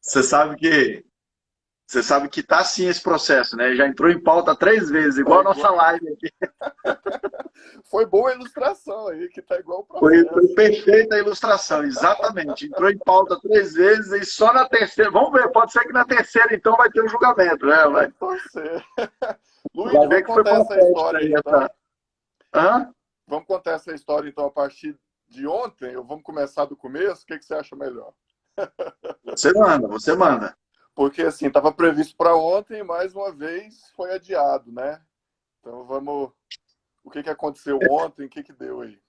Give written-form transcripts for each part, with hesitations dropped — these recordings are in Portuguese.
Você sabe que você sabe que tá assim esse processo, né? Já entrou em pauta 3 vezes, igual Tá a nossa igual... live aqui. Foi boa a ilustração aí, que tá igual o Foi processo. perfeita a ilustração, exatamente. Entrou em pauta 3 vezes e só na terceira. Vamos ver, pode ser que na terceira então vai ter um julgamento, né? Vamos torcer. Luiz, Vai ver vamos que foi contar essa profética história aí aí então. essa. Hã? Vamos contar essa história então a partir de ontem? Ou vamos começar do começo? O que você acha melhor? Você manda, você manda. Porque assim, estava previsto para ontem e mais uma vez foi adiado, né? Então vamos. O que aconteceu ontem? O que deu aí?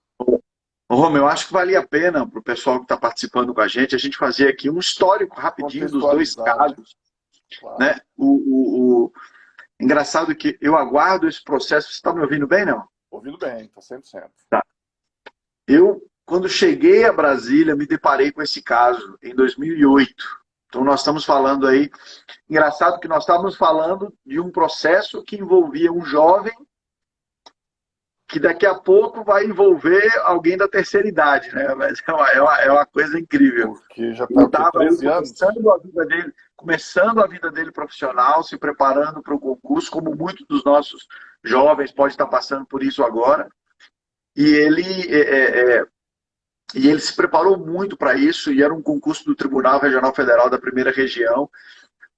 Ô, Romeu, eu acho que valia a pena para o pessoal que está participando com a gente fazer aqui um histórico rapidinho dos dois Contextualizar, né? casos, Claro. né? Engraçado que eu aguardo esse processo. Você está me ouvindo bem, não? Ouvindo bem, tá 100%. Tá. Eu, quando cheguei a Brasília, me deparei com esse caso em 2008. Então, nós estamos falando aí. Engraçado que nós estávamos falando de um processo que envolvia um jovem que daqui a pouco vai envolver alguém da terceira idade, né? Mas é uma coisa incrível. Porque já Ele tá o quê? estava aí 13 anos? começando a vida dele profissional, se preparando para o concurso, como muitos dos nossos jovens podem estar passando por isso agora. E ele se preparou muito para isso, e era um concurso do Tribunal Regional Federal da Primeira Região.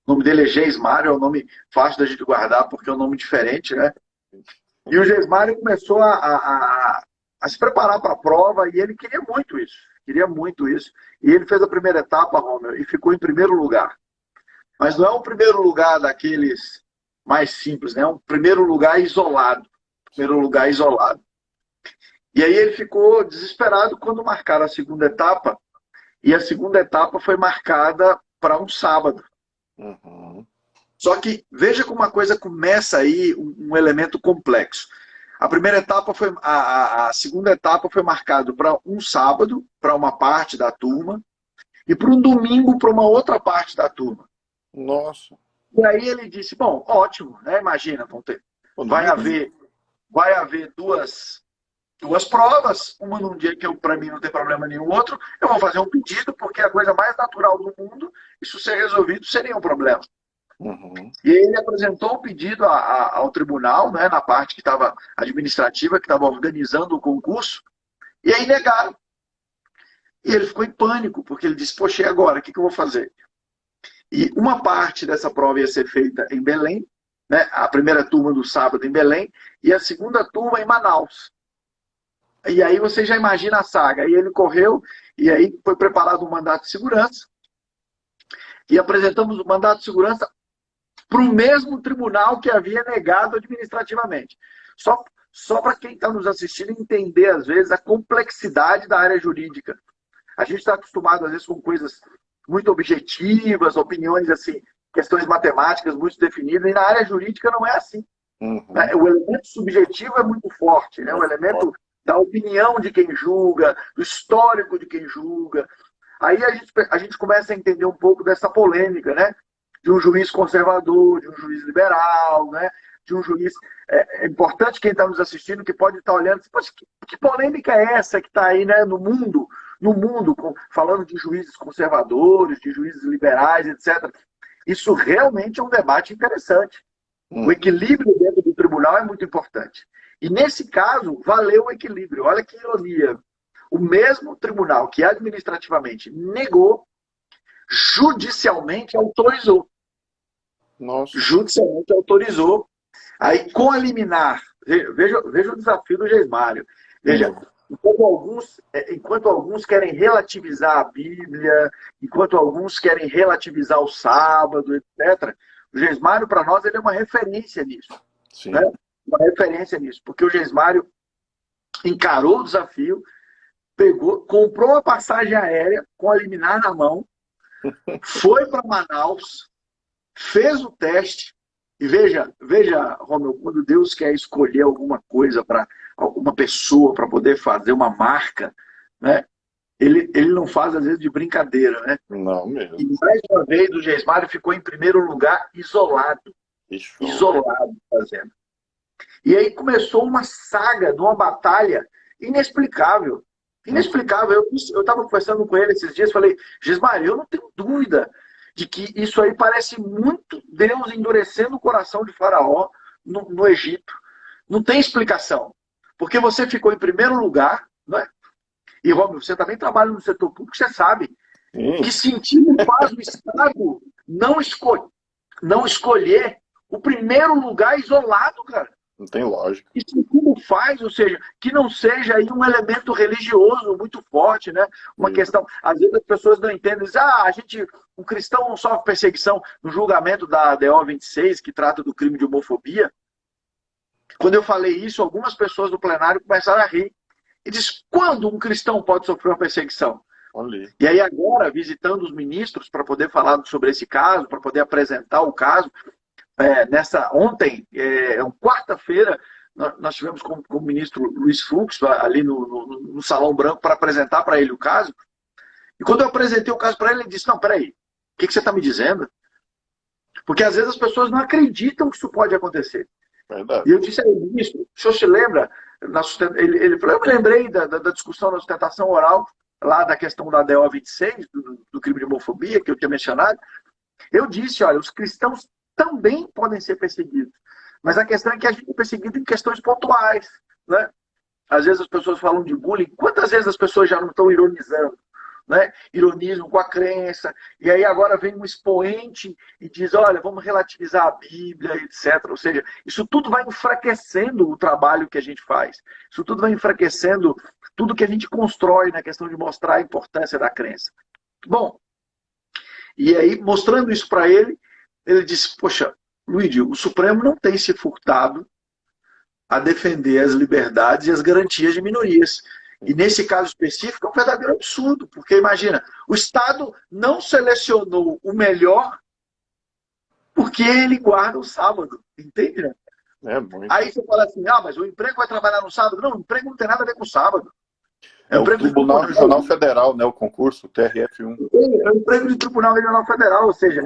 O nome dele é Geismário, é um nome fácil da gente guardar, porque é um nome diferente, né? E o Geismário começou a se preparar para a prova, e ele queria muito isso. Queria muito isso. E ele fez a primeira etapa, Romeu, e ficou em primeiro lugar. Mas não é um primeiro lugar daqueles mais simples, né? É um primeiro lugar isolado. Primeiro lugar isolado. E aí ele ficou desesperado quando marcaram a segunda etapa, e a segunda etapa foi marcada para um sábado. Uhum. Só que veja como a coisa começa aí, um elemento complexo. A primeira etapa foi, a segunda etapa foi marcado para um sábado, para uma parte da turma, e para um domingo, para uma outra parte da turma. Nossa. E aí ele disse, bom, ótimo, né? Imagina, Pô, no vai mínimo. haver, vai haver duas provas, uma num dia que para mim não tem problema nenhum, outro, eu vou fazer um pedido, porque é a coisa mais natural do mundo, isso ser resolvido seria um problema. Uhum. E ele apresentou o pedido ao tribunal, né, na parte que estava administrativa, que estava organizando o concurso, e aí negaram. E ele ficou em pânico, porque ele disse, poxa, e agora? O que eu vou fazer? E uma parte dessa prova ia ser feita em Belém, né, a primeira turma do sábado em Belém, e a segunda turma em Manaus. E aí você já imagina a saga. Aí ele correu, e aí foi preparado um mandato de segurança, e apresentamos o mandato de segurança para o mesmo tribunal que havia negado administrativamente. Só para quem está nos assistindo entender, às vezes, a complexidade da área jurídica. A gente está acostumado, às vezes, com coisas muito objetivas, opiniões assim, questões matemáticas muito definidas, e na área jurídica não é assim. Uhum. O elemento subjetivo é muito forte, né? O Muito elemento forte. da opinião de quem julga, do histórico de quem julga. Aí a gente começa a entender um pouco dessa polêmica, né? De um juiz conservador, de um juiz liberal, né? De um juiz. É importante quem está nos assistindo que pode estar olhando, que polêmica é essa que está aí, né, no mundo falando de juízes conservadores, de juízes liberais, etc. Isso realmente é um debate interessante. O Uhum. equilíbrio dentro do tribunal é muito importante. E nesse caso, valeu o equilíbrio. Olha que ironia. O mesmo tribunal que administrativamente negou, judicialmente autorizou. Nossa. Judicialmente autorizou. Aí, com a liminar, veja o desafio do Geismário. Veja, Uhum. enquanto alguns querem relativizar a Bíblia, enquanto alguns querem relativizar o sábado, etc., o Geismário, para nós, ele é uma referência nisso. Né? Sim. Uma referência nisso. Porque o Geismário encarou o desafio, pegou, comprou a passagem aérea com a liminar na mão, foi para Manaus, fez o teste, e veja, Romeu, quando Deus quer escolher alguma coisa para alguma pessoa para poder fazer uma marca, né? Ele não faz, às vezes, de brincadeira, né? Não E mesmo. mais uma vez o Geismário ficou em primeiro lugar, isolado, Que show. isolado fazendo. E aí começou uma saga de uma batalha inexplicável. Uhum. Inexplicável. Eu estava conversando com ele esses dias, falei, Geismário, eu não tenho dúvida de que isso aí parece muito Deus endurecendo o coração de Faraó no Egito. Não tem explicação. Porque você ficou em primeiro lugar, não é? E, Romulo, você também trabalha no setor público, você sabe que sentido faz o Estado não escolher o primeiro lugar isolado, cara. Não tem lógica. Isso tudo faz, ou seja, que não seja aí um elemento religioso muito forte, né? Uma questão, às vezes as pessoas não entendem, dizem, um cristão não sofre perseguição no julgamento da DO 26, que trata do crime de homofobia. Quando eu falei isso, algumas pessoas do plenário começaram a rir. E diz, quando um cristão pode sofrer uma perseguição? Olha. E aí agora, visitando os ministros para poder falar sobre esse caso, para poder apresentar o caso, ontem, quarta-feira, nós tivemos com o ministro Luiz Fux ali no Salão Branco para apresentar para ele o caso. E quando eu apresentei o caso para ele, ele disse, não, peraí, o que você está me dizendo? Porque às vezes as pessoas não acreditam que isso pode acontecer. Verdade. E eu disse a ele, ministro, o senhor se lembra? Ele falou, eu me lembrei da discussão da sustentação oral, lá da questão da DO 26, do crime de homofobia, que eu tinha mencionado. Eu disse, olha, os cristãos também podem ser perseguidos. Mas a questão é que a gente é perseguido em questões pontuais, né? Às vezes as pessoas falam de bullying. Quantas vezes as pessoas já não estão ironizando? Né? Ironizam com a crença. E aí agora vem um expoente e diz, olha, vamos relativizar a Bíblia, etc. Ou seja, isso tudo vai enfraquecendo o trabalho que a gente faz. Isso tudo vai enfraquecendo tudo que a gente constrói na questão de mostrar a importância da crença. Bom, e aí, mostrando isso para ele, ele disse, poxa, Luigi, o Supremo não tem se furtado a defender as liberdades e as garantias de minorias. E nesse caso específico é um verdadeiro absurdo, porque imagina, o Estado não selecionou o melhor porque ele guarda o sábado, entende? Né? Aí você fala assim, mas o emprego vai trabalhar no sábado? Não, o emprego não tem nada a ver com o sábado. É o Tribunal Regional Federal, né? O concurso, o TRF1. É o emprego do Tribunal Regional Federal, ou seja,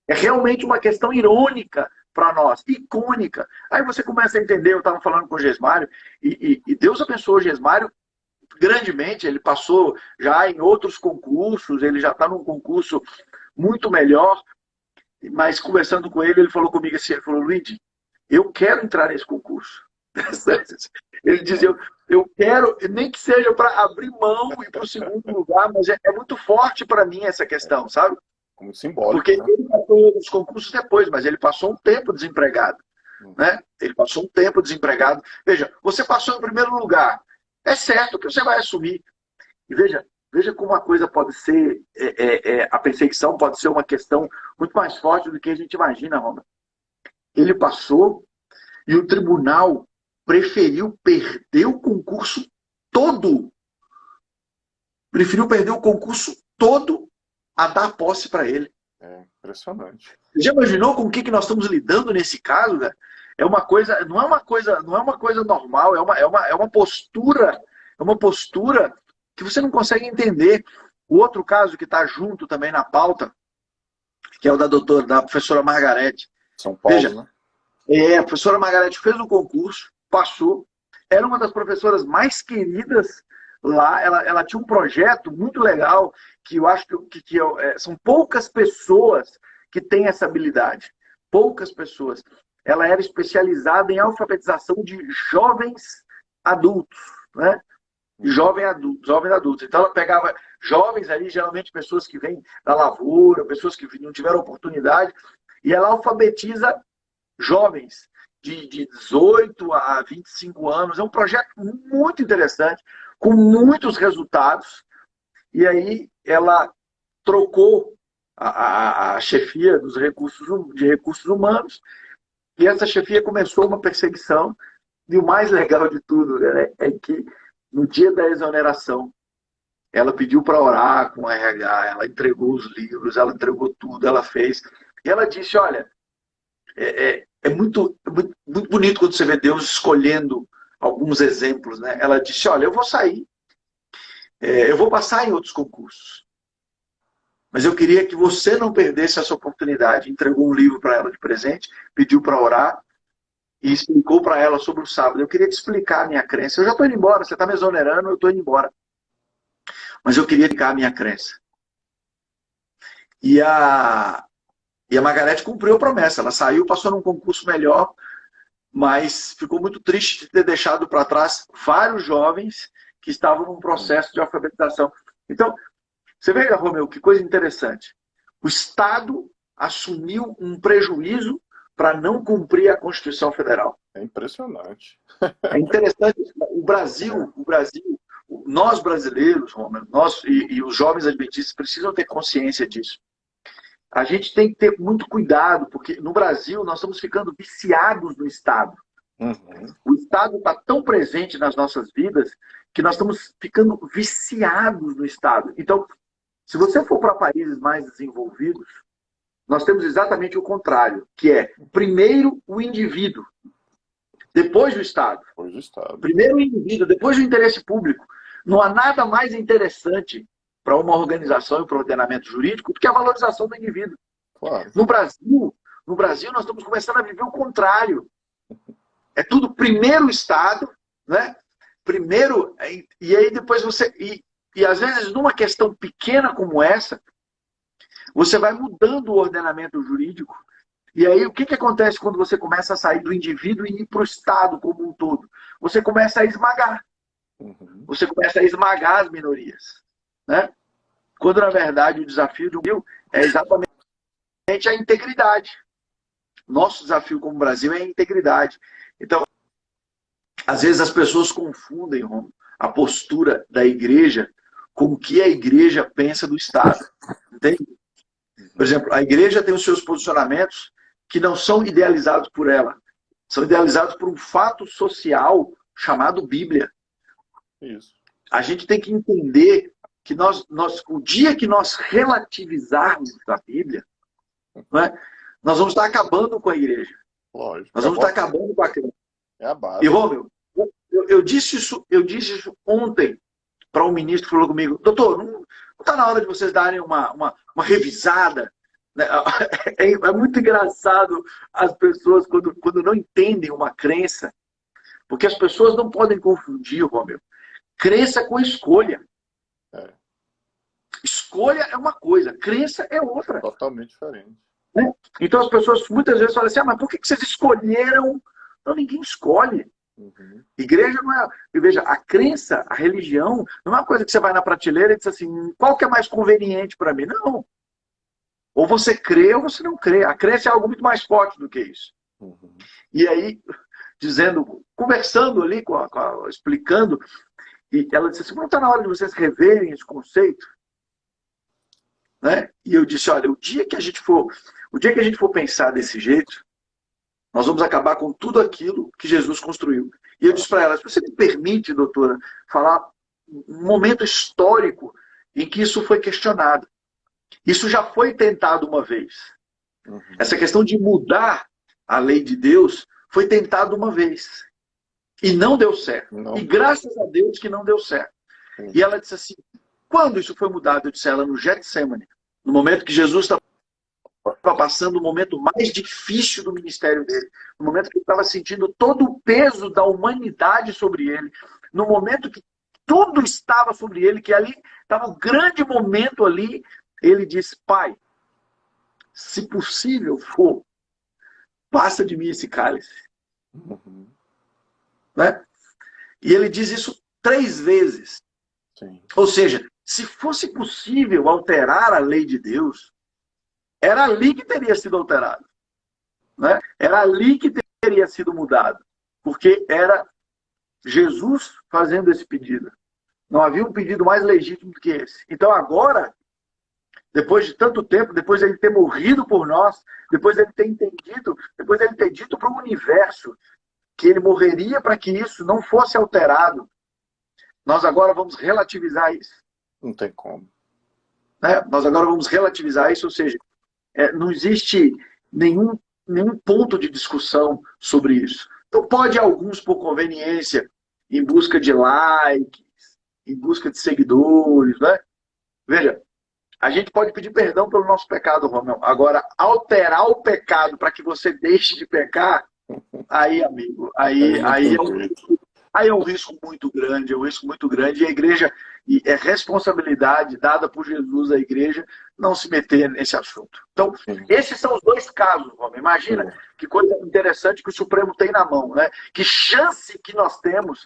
é realmente uma questão irônica para nós, icônica. Aí você começa a entender, eu estava falando com o Gesmário, e Deus abençoou o Gesmário grandemente, ele passou já em outros concursos, ele já está num concurso muito melhor, mas conversando com ele, ele falou comigo assim, ele falou, Luigi, eu quero entrar nesse concurso. Ele dizia, eu quero, nem que seja para abrir mão e ir para o segundo lugar, mas é muito forte para mim essa questão, sabe? Como simbólico. Porque né? ele passou os concursos depois, mas ele passou um tempo desempregado. Né? Ele passou um tempo desempregado. Veja, você passou em primeiro lugar. É certo que você vai assumir. E veja como a coisa pode ser, a perseguição pode ser uma questão muito mais forte do que a gente imagina, Roma. Ele passou e o tribunal preferiu perder o concurso todo. Preferiu perder o concurso todo a dar posse para ele. É impressionante. Já imaginou com o que nós estamos lidando nesse caso, né? Não é uma coisa normal, é uma postura que você não consegue entender. O outro caso que está junto também na pauta, que é o da professora Margarete. São Paulo, veja, né? A professora Margarete fez o concurso, passou, era uma das professoras mais queridas lá, ela tinha um projeto muito legal, que eu acho que são poucas pessoas que têm essa habilidade. Poucas pessoas. Ela era especializada em alfabetização de jovens adultos, né? Jovens adultos. Então ela pegava jovens ali, geralmente pessoas que vêm da lavoura, pessoas que não tiveram oportunidade, e ela alfabetiza jovens de 18 a 25 anos. É um projeto muito interessante, com muitos resultados. E aí ela trocou a chefia de recursos humanos, e essa chefia começou uma perseguição. E o mais legal de tudo, né, é que no dia da exoneração, ela pediu para orar com a RH, ela entregou os livros, ela entregou tudo, ela fez. E ela disse, olha, é muito bonito quando você vê Deus escolhendo alguns exemplos, né? Ela disse, olha, eu vou sair, eu vou passar em outros concursos, mas eu queria que você não perdesse essa oportunidade. Entregou um livro para ela de presente, pediu para orar e explicou para ela sobre o sábado. Eu queria te explicar a minha crença. Eu já estou indo embora, você está me exonerando, eu estou indo embora. Mas eu queria explicar a minha crença. E a Margarete cumpriu a promessa. Ela saiu, passou num concurso melhor, mas ficou muito triste de ter deixado para trás vários jovens que estavam num processo de alfabetização. Então, você veja, Romeu, que coisa interessante. O Estado assumiu um prejuízo para não cumprir a Constituição Federal. É impressionante. É interessante. O Brasil, nós brasileiros, Romeu, nós e os jovens adventistas precisam ter consciência disso. A gente tem que ter muito cuidado, porque no Brasil nós estamos ficando viciados no Estado. Uhum. O Estado está tão presente nas nossas vidas que nós estamos ficando viciados no Estado. Então, se você for para países mais desenvolvidos, nós temos exatamente o contrário, que é primeiro o indivíduo, depois o Estado. Depois do Estado. Primeiro o indivíduo, depois o interesse público. Não há nada mais interessante para uma organização e para o ordenamento jurídico do que a valorização do indivíduo. Claro. No Brasil, nós estamos começando a viver o contrário. É tudo primeiro o Estado, né? Primeiro, e aí depois você... E às vezes, numa questão pequena como essa, você vai mudando o ordenamento jurídico. E aí, o que acontece quando você começa a sair do indivíduo e ir para o Estado como um todo? Você começa a esmagar. Uhum. Você começa a esmagar as minorias. Né? Quando, na verdade, o desafio do Brasil é exatamente a integridade. Nosso desafio como Brasil é a integridade. Então, às vezes as pessoas confundem, Romo, a postura da igreja com o que a igreja pensa do Estado. Entende? Por exemplo, a igreja tem os seus posicionamentos que não são idealizados por ela. São idealizados por um fato social chamado Bíblia. Isso. A gente tem que entender que o dia que nós relativizarmos a Bíblia, né, nós vamos estar acabando com a igreja. Lógico. Nós vamos estar acabando com a crença. É a base. E, Romeu, eu disse isso ontem para um ministro que falou comigo: doutor, não está na hora de vocês darem uma revisada? É muito engraçado as pessoas quando não entendem uma crença, porque as pessoas não podem confundir, Romeu, crença com escolha. É. Escolha é uma coisa, crença é outra. Totalmente diferente. Né? Então as pessoas muitas vezes falam assim: mas por que vocês escolheram? Não, ninguém escolhe. Uhum. Igreja não é... E veja, a crença, a religião, não é uma coisa que você vai na prateleira e diz assim: qual que é mais conveniente para mim? Não. Ou você crê ou você não crê. A crença é algo muito mais forte do que isso. Uhum. E aí, conversando ali, explicando, e ela disse assim: não está na hora de vocês reverem esse conceito? Né? E eu disse: olha, o dia que a gente for pensar desse jeito, nós vamos acabar com tudo aquilo que Jesus construiu. E eu disse para ela: se você me permite, doutora, falar um momento histórico em que isso foi questionado. Isso já foi tentado uma vez. Uhum. Essa questão de mudar a lei de Deus foi tentado uma vez. E não deu certo. Não. E graças a Deus que não deu certo. Sim. E ela disse assim: quando isso foi mudado? Eu disse a ela: no Getsemane. No momento que Jesus estava passando o momento mais difícil do ministério dele. No momento que ele estava sentindo todo o peso da humanidade sobre ele. No momento que tudo estava sobre ele, que ali estava um grande momento ali, ele disse: pai, se possível for, passa de mim esse cálice. Uhum. Né? E ele diz isso 3 vezes. Sim. Ou seja, se fosse possível alterar a lei de Deus, era ali que teria sido alterado. Né? Era ali que teria sido mudado. Porque era Jesus fazendo esse pedido. Não havia um pedido mais legítimo do que esse. Então agora, depois de tanto tempo, depois de ele ter morrido por nós, depois de ele ter entendido, depois de ele ter dito para o universo que ele morreria para que isso não fosse alterado, nós agora vamos relativizar isso. Não tem como. Né? Nós agora vamos relativizar isso, ou seja, não existe nenhum ponto de discussão sobre isso. Então pode alguns, por conveniência, em busca de likes, em busca de seguidores, né? Veja, a gente pode pedir perdão pelo nosso pecado, Romeu. Agora, alterar o pecado para que você deixe de pecar, aí, amigo, aí Aí é um risco muito grande, é um risco muito grande, e a igreja, e é responsabilidade dada por Jesus à igreja não se meter nesse assunto. Então, Sim, esses são os dois casos, homem. Imagina sim. que coisa interessante que o Supremo tem na mão, né? Que chance que nós temos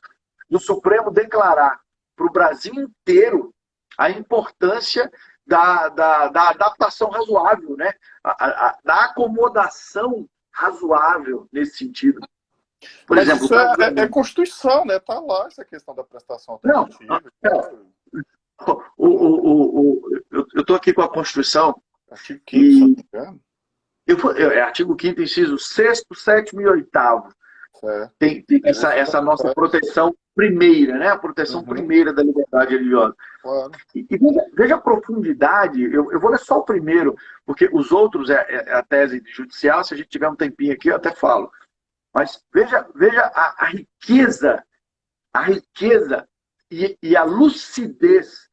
do Supremo declarar para o Brasil inteiro a importância da adaptação razoável, né? Da acomodação razoável nesse sentido. Por Mas exemplo, o isso caso é Constituição, né? Tá lá essa questão da prestação não, alternativa. não. Eu estou aqui com a Constituição Artigo 5º, se eu não e me engano. é artigo 5º, inciso 6º, 7º e 8º. É. Tem essa nossa proteção primeira, né? A proteção Uhum, primeira da liberdade religiosa. claro. E veja a profundidade, eu vou ler só o primeiro, porque os outros é a tese judicial, se a gente tiver um tempinho aqui eu até falo. Mas veja a riqueza e a lucidez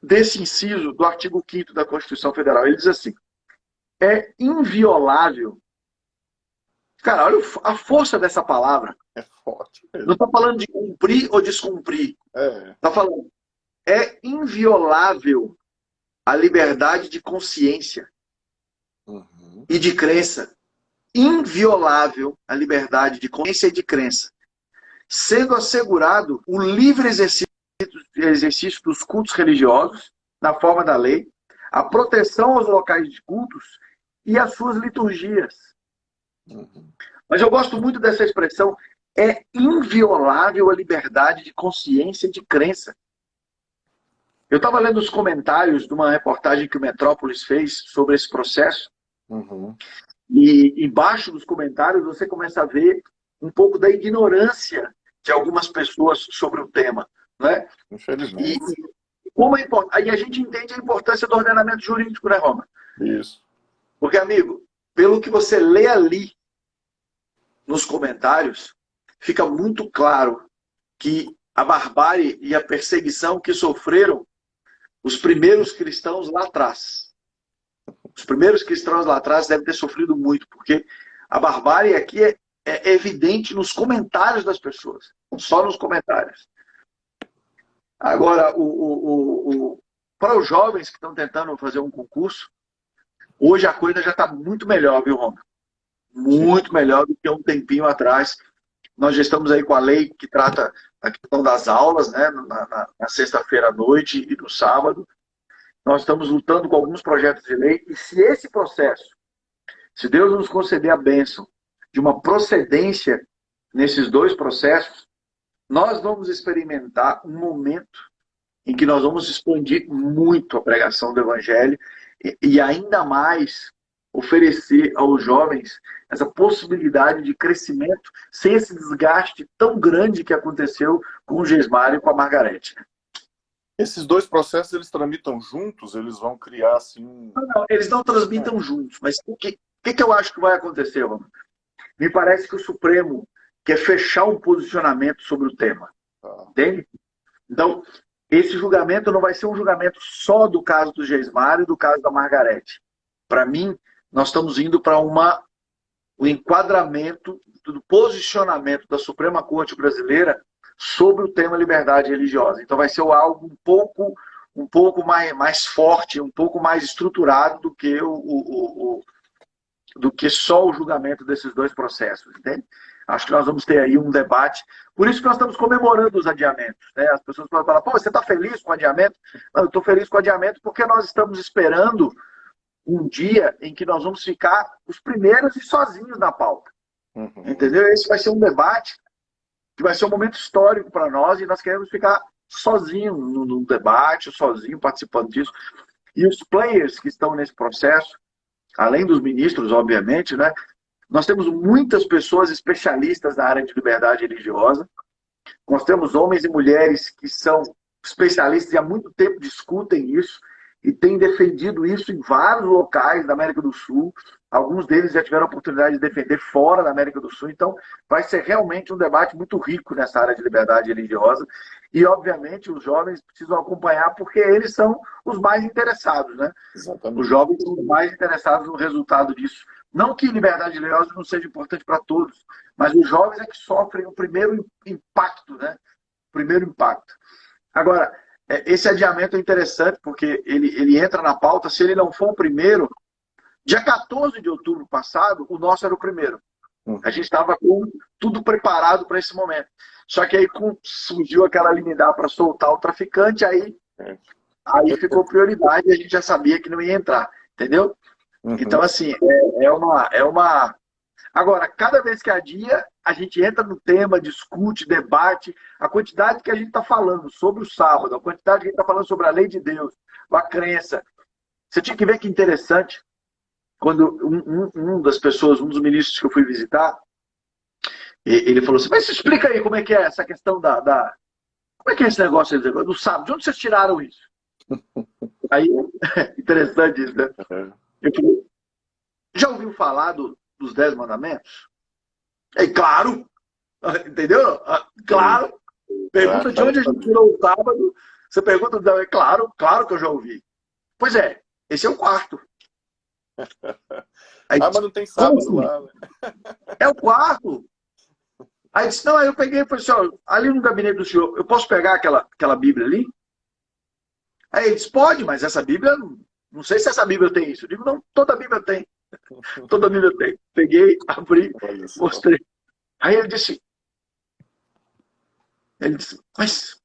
desse inciso do artigo 5º da Constituição Federal. Ele diz assim, é inviolável. Cara, olha a força dessa palavra. É forte Não mesmo. está falando de cumprir ou descumprir. É. Está falando, é inviolável a liberdade de consciência Uhum, e de crença. Inviolável a liberdade de consciência e de crença. Sendo assegurado o livre exercício dos cultos religiosos, na forma da lei, a proteção aos locais de cultos e às suas liturgias. uhum. Mas eu gosto muito dessa expressão, é inviolável a liberdade de consciência e de crença. Eu estava lendo os comentários de uma reportagem que o Metrópolis fez sobre esse processo, Uhum. e embaixo dos comentários você começa a ver um pouco da ignorância de algumas pessoas sobre o tema. Né? E Infelizmente. como aí a gente entende a importância do ordenamento jurídico, né, Roma? Isso. Porque, amigo, pelo que você lê ali nos comentários, fica muito claro que a barbárie e a perseguição que sofreram os primeiros cristãos lá atrás. Os primeiros cristãos lá atrás devem ter sofrido muito, porque a barbárie aqui é evidente nos comentários das pessoas, só nos comentários. Agora, para os jovens que estão tentando fazer um concurso, hoje a coisa já está muito melhor, viu, Roma? Sim. Muito melhor do que um tempinho atrás. Nós já estamos aí com a lei que trata a questão das aulas, né, na sexta-feira à noite e no sábado. Nós estamos lutando com alguns projetos de lei, e se esse processo, se Deus nos conceder a bênção de uma procedência nesses dois processos, nós vamos experimentar um momento em que nós vamos expandir muito a pregação do Evangelho e ainda mais oferecer aos jovens essa possibilidade de crescimento sem esse desgaste tão grande que aconteceu com o Gesmário e com a Margarete. Esses dois processos, eles tramitam juntos? Eles vão criar, assim... Não, eles não transmitam juntos, mas o que eu acho que vai acontecer, Roma? Me parece que o Supremo quer fechar um posicionamento sobre o tema. Tá. Entende? Então, esse julgamento não vai ser um julgamento só do caso do Gesmário e do caso da Margarete. Para mim, nós estamos indo para o enquadramento do posicionamento da Suprema Corte Brasileira sobre o tema liberdade religiosa. Então vai ser algo um pouco mais forte, um pouco mais estruturado do que do que só o julgamento desses dois processos, entende? Acho que nós vamos ter aí um debate. Por isso que nós estamos comemorando os adiamentos. Né? As pessoas podem falar, pô, você está feliz com o adiamento? Não, eu estou feliz com o adiamento porque nós estamos esperando um dia em que nós vamos ficar os primeiros e sozinhos na pauta. Uhum. Entendeu? Esse vai ser um debate que vai ser um momento histórico para nós e nós queremos ficar sozinhos no debate, sozinhos participando disso. E os players que estão nesse processo, além dos ministros, obviamente, né? Nós temos muitas pessoas especialistas na área de liberdade religiosa. Nós temos homens e mulheres que são especialistas e há muito tempo discutem isso e têm defendido isso em vários locais da América do Sul. Alguns deles já tiveram a oportunidade de defender fora da América do Sul. Então, vai ser realmente um debate muito rico nessa área de liberdade religiosa. E, obviamente, os jovens precisam acompanhar porque eles são os mais interessados, né? Os Exatamente. jovens são os mais interessados no resultado disso. Não que liberdade religiosa não seja importante para todos, mas os jovens é que sofrem o primeiro impacto, né? O primeiro impacto. Agora, esse adiamento é interessante porque ele entra na pauta, se ele não for o primeiro, dia 14 de outubro passado, o nosso era o primeiro. A gente estava com tudo preparado para esse momento. Só que aí surgiu aquela liminar para soltar o traficante, aí ficou prioridade e a gente já sabia que não ia entrar, entendeu? Então, assim, é uma... Agora, cada vez que adia, a gente entra no tema, discute, debate, a quantidade que a gente está falando sobre o sábado, a quantidade que a gente está falando sobre a lei de Deus, a crença. Você tinha que ver que interessante, quando um das pessoas, um dos ministros que eu fui visitar, ele falou assim, mas explica aí como é que é essa questão como é que é esse negócio do sábado? De onde vocês tiraram isso? Aí, interessante isso, né? Eu falei, já ouviu falar dos 10 mandamentos? É claro, entendeu? Claro. Pergunta de onde a gente tirou o sábado. Você pergunta, é claro, claro que eu já ouvi. Pois é, esse é o quarto. Aí, mas não tem sábado assim? lá, né? É o quarto. Aí disse, não, aí eu peguei e falei assim, ó, ali no gabinete do senhor, eu posso pegar aquela Bíblia ali? Aí ele disse, pode, mas essa Bíblia, não sei se essa Bíblia tem isso. Eu digo, não, toda a Bíblia tem. Toda a Bíblia tem. Peguei, abri, mostrei. Aí ele disse, mas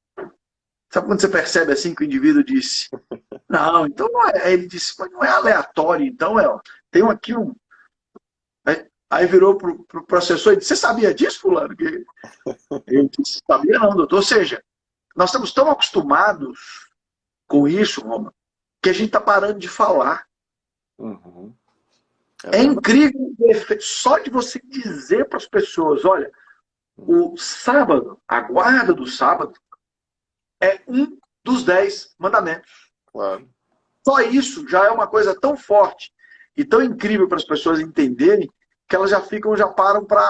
sabe quando você percebe assim que o indivíduo disse, não, então não é. Aí ele disse, mas não é aleatório, então tem aqui um... Aí virou pro professor e disse, você sabia disso, fulano? Eu disse, sabia não, doutor. Ou seja, nós estamos tão acostumados com isso, Roma, que a gente está parando de falar. É incrível só de você dizer para as pessoas, olha, o sábado, a guarda do sábado, é um dos 10 mandamentos. Claro. Só isso já é uma coisa tão forte e tão incrível para as pessoas entenderem que elas já param para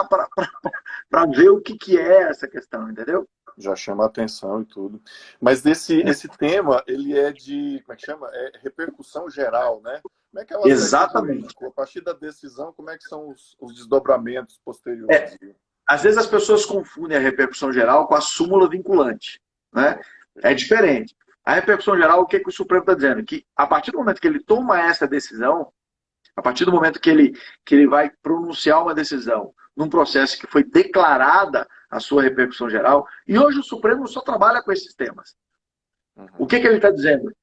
ver o que é essa questão, entendeu? Já chama a atenção e tudo. Mas esse tema, ele é de, como é que chama? É repercussão geral, né? Como é que é o aspecto Exatamente. jurídico? A partir da decisão, como é que são os desdobramentos posteriores? Às vezes as pessoas confundem a repercussão geral com a súmula vinculante, né? É diferente. A repercussão geral, o que o Supremo está dizendo? Que a partir do momento que ele toma essa decisão, a partir do momento que ele vai pronunciar uma decisão num processo que foi declarada a sua repercussão geral, e hoje o Supremo só trabalha com esses temas. O que ele está dizendo?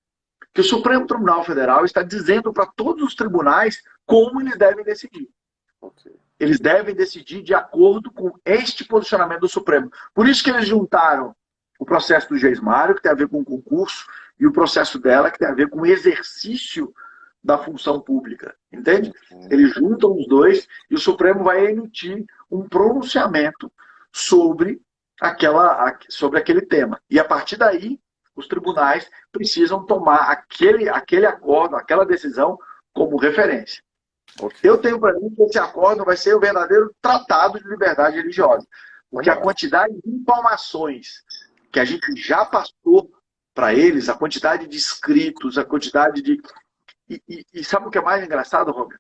Que o Supremo Tribunal Federal está dizendo para todos os tribunais como eles devem decidir. Eles devem decidir de acordo com este posicionamento do Supremo. Por isso que eles juntaram o processo do Geismário, que tem a ver com o concurso, e o processo dela, que tem a ver com o exercício da função pública, entende? Eles juntam os dois e o Supremo vai emitir um pronunciamento sobre aquele tema. E a partir daí, os tribunais precisam tomar aquele acordo, aquela decisão como referência. Eu tenho para mim que esse acordo vai ser o verdadeiro tratado de liberdade religiosa. Porque a quantidade de informações que a gente já passou para eles, a quantidade de escritos, a quantidade de... E sabe o que é mais engraçado, Robert?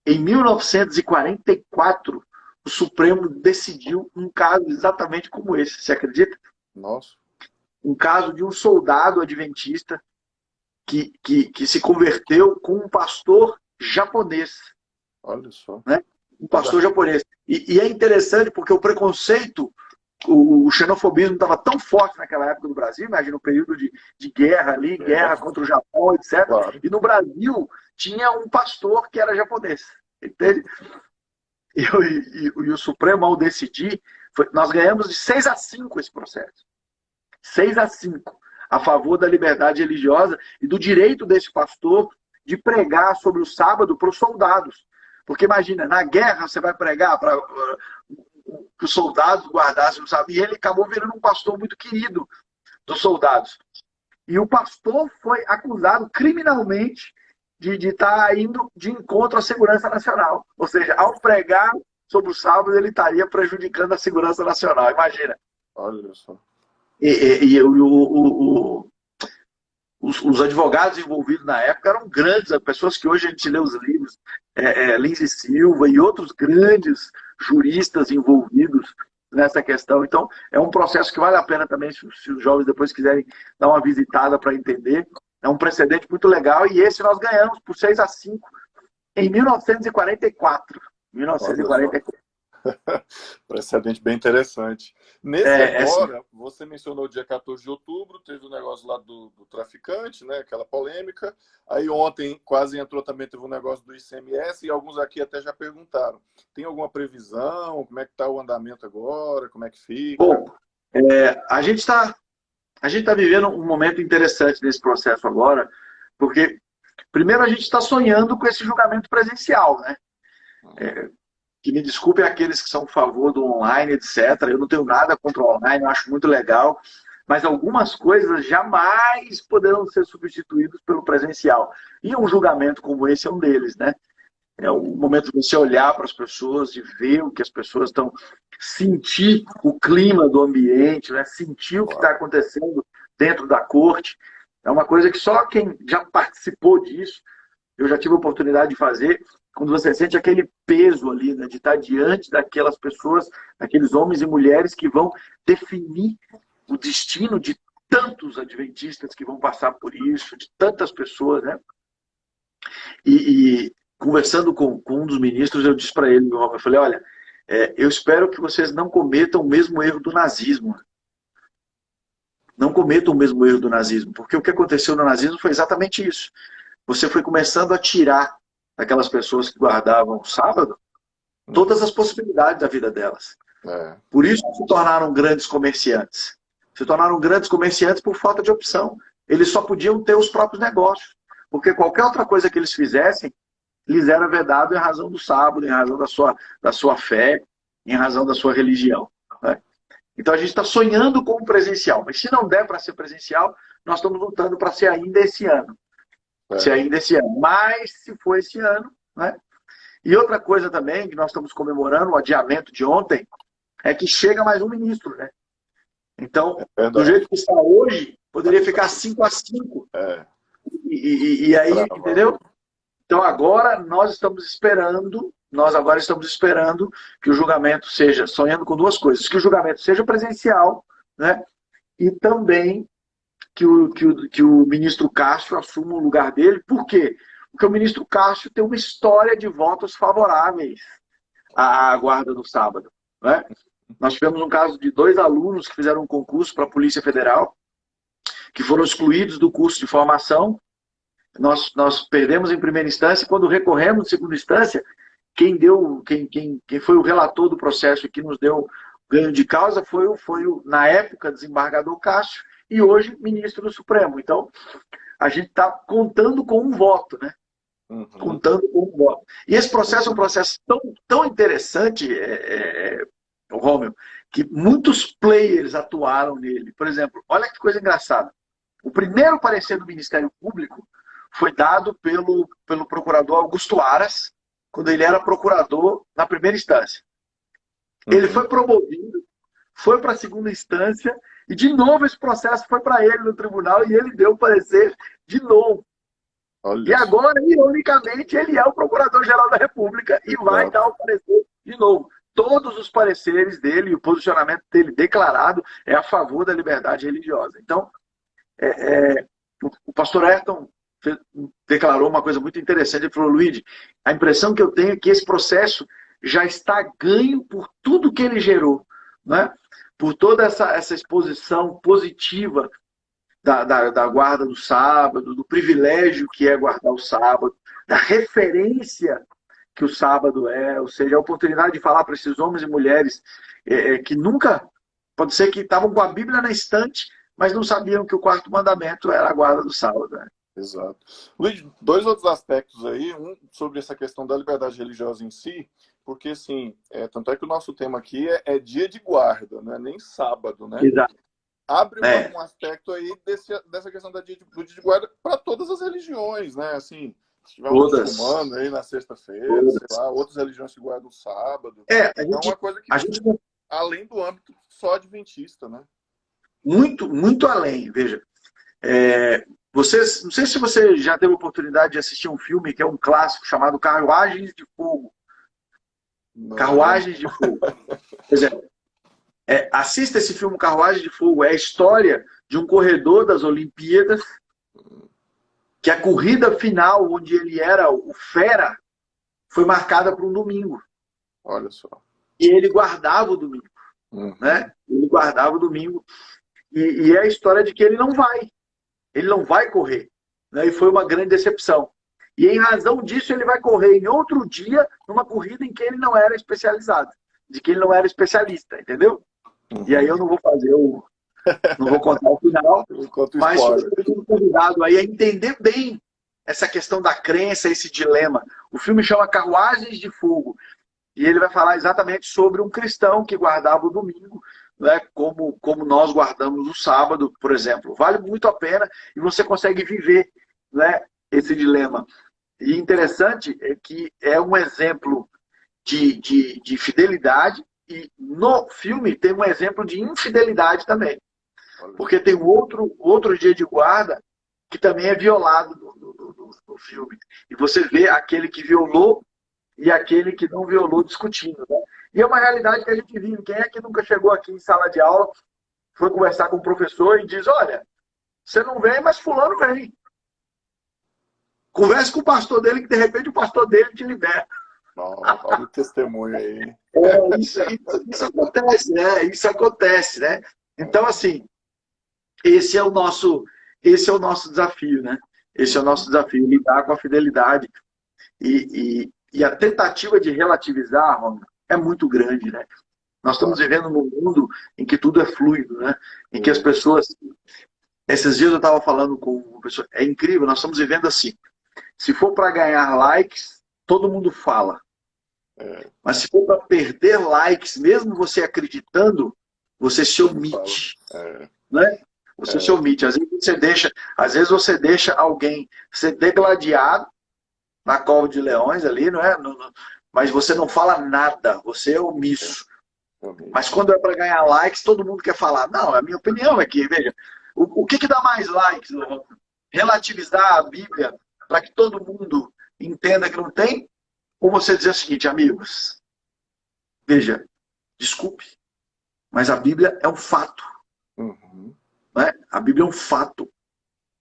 Em 1944, o Supremo decidiu um caso exatamente como esse. Você acredita? Nossa. Um caso de um soldado adventista que se converteu com um pastor japonês. Olha só. Né? Um pastor japonês. E é interessante porque o preconceito, o xenofobismo estava tão forte naquela época no Brasil, imagina o período de guerra ali, guerra contra o Japão, etc. Claro. E no Brasil tinha um pastor que era japonês. Entende? E o Supremo, ao decidir, nós ganhamos de 6-5 esse processo. 6-5 a favor da liberdade religiosa e do direito desse pastor de pregar sobre o sábado para os soldados. Porque imagina, na guerra você vai pregar para que os soldados guardassem o sábado. E ele acabou virando um pastor muito querido dos soldados. E o pastor foi acusado criminalmente de estar indo de encontro à segurança nacional. Ou seja, ao pregar sobre o sábado, ele estaria prejudicando a segurança nacional. Imagina. Olha só. Os advogados envolvidos na época eram grandes, pessoas que hoje a gente lê os livros, Lins e Silva e outros grandes juristas envolvidos nessa questão. Então, é um processo que vale a pena também, se os jovens depois quiserem dar uma visitada para entender. É um precedente muito legal e esse nós ganhamos por 6-5 em 1944. Olha só. Precedente bem interessante. Nesse agora, você mencionou o dia 14 de outubro, teve o negócio lá do traficante, né? Aquela polêmica. Aí ontem quase entrou também, teve um negócio do ICMS, e alguns aqui até já perguntaram. Tem alguma previsão? Como é que está o andamento agora? Como é que fica? Bom, a gente tá vivendo um momento interessante nesse processo agora, porque primeiro a gente está sonhando com esse julgamento presencial, né? Que me desculpem aqueles que são a favor do online, etc. Eu não tenho nada contra o online, eu acho muito legal, mas algumas coisas jamais poderão ser substituídas pelo presencial. E um julgamento como esse é um deles, né? É o momento de você olhar para as pessoas e ver o que as pessoas estão, sentir o clima do ambiente, né? Sentir o que está acontecendo dentro da corte. É uma coisa que só quem já participou disso, eu já tive a oportunidade de fazer, quando você sente aquele peso ali, né, de estar diante daquelas pessoas, daqueles homens e mulheres que vão definir o destino de tantos adventistas que vão passar por isso, de tantas pessoas, né? E conversando com um dos ministros, eu disse para ele, eu falei, olha, eu espero que vocês não cometam o mesmo erro do nazismo. Não cometam o mesmo erro do nazismo, porque o que aconteceu no nazismo foi exatamente isso. Você foi começando a tirar daquelas pessoas que guardavam o sábado todas as possibilidades da vida delas. Por isso se tornaram grandes comerciantes. Se tornaram grandes comerciantes por falta de opção. Eles só podiam ter os próprios negócios. Porque qualquer outra coisa que eles fizessem, lhes era vedado em razão do sábado, em razão da sua fé, em razão da sua religião. Né? Então a gente está sonhando com o presencial. Mas se não der para ser presencial, nós estamos lutando para ser ainda esse ano. Se ainda esse ano. Mas se for esse ano, né? E outra coisa também, que nós estamos comemorando, o adiamento de ontem, é que chega mais um ministro, né? Então, do jeito que está hoje, poderia ficar 5-5. E aí, entendeu? Então agora nós agora estamos esperando que o julgamento seja, sonhando com duas coisas, que o julgamento seja presencial, né? E também que o ministro Cássio assuma o lugar dele. Por quê? Porque o ministro Cássio tem uma história de votos favoráveis à guarda do sábado. Né? Nós tivemos um caso de 2 alunos que fizeram um concurso para a Polícia Federal, que foram excluídos do curso de formação. Nós perdemos em primeira instância, quando recorremos em segunda instância, quem foi o relator do processo e que nos deu ganho de causa foi na época, desembargador Cássio, e hoje ministro do Supremo. Então, a gente está contando com um voto, né? Contando com um voto. E esse processo é um processo tão interessante, Rômulo, que muitos players atuaram nele. Por exemplo, olha que coisa engraçada. O primeiro parecer do Ministério Público foi dado pelo procurador Augusto Aras, quando ele era procurador na primeira instância. Ele foi promovido, foi para a segunda instância, e de novo esse processo foi para ele no tribunal, e ele deu o parecer de novo. E agora, ironicamente, ele é o Procurador-Geral da República e vai dar o parecer de novo. Todos os pareceres dele e o posicionamento dele declarado é a favor da liberdade religiosa. Então, o pastor Ayrton declarou uma coisa muito interessante. Ele falou, Luiz, a impressão que eu tenho é que esse processo já está ganho por tudo que ele gerou, né? Por toda essa exposição positiva da guarda do sábado, do privilégio que é guardar o sábado, da referência que o sábado é, ou seja, a oportunidade de falar para esses homens e mulheres que nunca, pode ser que estavam com a Bíblia na estante, mas não sabiam que o 4º mandamento era a guarda do sábado. Né? Exato. Luiz, 2 outros aspectos aí, um sobre essa questão da liberdade religiosa em si, porque assim, tanto é que o nosso tema aqui é dia de guarda, não é nem sábado, né? Exato. Abre um aspecto aí dessa questão do dia de guarda para todas as religiões, né? Assim, se tiver um muçulmano aí na sexta-feira, sei lá, outras religiões que guardam o sábado. É uma coisa que além do âmbito só adventista, né? muito, muito além. Veja, não sei se você já teve a oportunidade de assistir um filme que é um clássico chamado Carruagens de Fogo. Não. Carruagens de Fogo. Por exemplo, assista esse filme Carruagem de Fogo. É a história de um corredor das Olimpíadas, que a corrida final, onde ele era o fera, foi marcada para um domingo. Olha só. E ele guardava o domingo. Né? Ele guardava o domingo. E é a história de que ele não vai correr. Né? E foi uma grande decepção. E em razão disso, ele vai correr em outro dia, numa corrida em que ele não era especializado, de que ele não era especialista, entendeu? E aí eu não vou fazer não vou contar o final, mas estou convidado aí a entender bem essa questão da crença, esse dilema. O filme chama Carruagens de Fogo, e ele vai falar exatamente sobre um cristão que guardava o domingo, né, como nós guardamos o sábado, por exemplo. Vale muito a pena e você consegue viver, né, esse dilema. E interessante é que é um exemplo de fidelidade, e no filme tem um exemplo de infidelidade também. Porque tem outro dia de guarda que também é violado no filme. E você vê aquele que violou e aquele que não violou discutindo. Né? E é uma realidade que a gente vive. Quem é que nunca chegou aqui em sala de aula, foi conversar com o professor e diz, olha, você não vem, mas fulano vem. Converse com o pastor dele, que de repente o pastor dele te liberta. Olha o testemunho aí. Isso acontece, né? Isso acontece, né? Então, assim, esse é o nosso desafio, né? Esse é o nosso desafio, lidar com a fidelidade. E a tentativa de relativizar, Romulo, é muito grande, né? Nós estamos vivendo num mundo em que tudo é fluido, né? Em que as pessoas... Esses dias eu estava falando com uma pessoa, é incrível, nós estamos vivendo assim. Se for para ganhar likes, todo mundo fala. Mas se for para perder likes, mesmo você acreditando, você se omite. Né? Você se omite. Às vezes você deixa alguém ser degladiado na cova de leões ali, não é? Mas você não fala nada, você é omisso. Mas quando é para ganhar likes, todo mundo quer falar. Não, a minha opinião é que, veja, o que dá mais likes? Relativizar a Bíblia para que todo mundo entenda que não tem? Ou você dizer o seguinte, amigos, veja, desculpe, mas a Bíblia é um fato. Né? A Bíblia é um fato.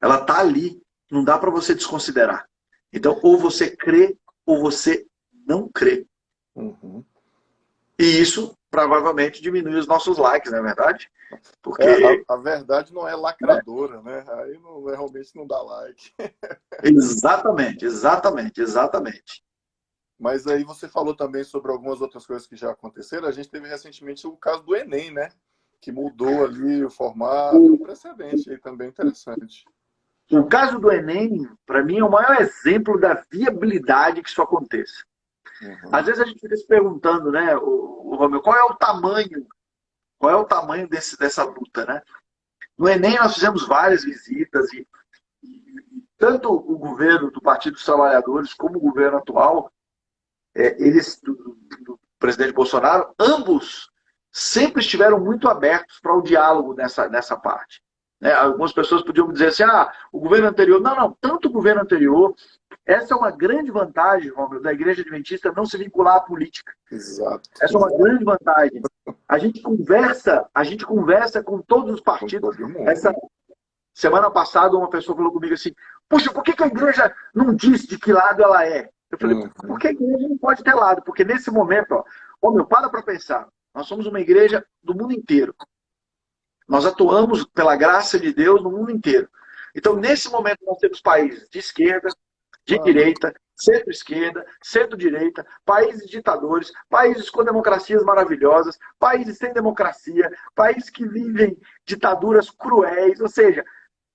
Ela está ali, não dá para você desconsiderar. Então, ou você crê, ou você não crê. E isso provavelmente diminui os nossos likes, não é verdade? Porque a verdade não é lacradora, né? Aí realmente não dá like. Exatamente. Mas aí você falou também sobre algumas outras coisas que já aconteceram. A gente teve recentemente o caso do Enem, né? Que mudou ali o formato, um precedente aí também interessante. O caso do Enem, para mim, é o maior exemplo da viabilidade que isso aconteça. Às vezes a gente fica se perguntando, né, Romeu, qual é o tamanho dessa luta, né? No Enem nós fizemos várias visitas e tanto o governo do Partido dos Trabalhadores como o governo atual, eles, do presidente Bolsonaro, ambos sempre estiveram muito abertos para o diálogo nessa parte. Né? Algumas pessoas podiam dizer assim, o governo anterior... Não, tanto o governo anterior... Essa é uma grande vantagem, Romeu, da Igreja Adventista não se vincular à política. Exato. Essa é uma grande vantagem. A gente conversa com todos os partidos. Essa semana passada uma pessoa falou comigo assim, puxa, por que a igreja não diz de que lado ela é? Eu falei, porque a igreja não pode ter lado, porque nesse momento, Romeu, para pensar, nós somos uma igreja do mundo inteiro. Nós atuamos pela graça de Deus no mundo inteiro. Então, nesse momento, nós temos países de esquerda, de direita, centro-esquerda, centro-direita, países ditadores, países com democracias maravilhosas, países sem democracia, países que vivem ditaduras cruéis, ou seja,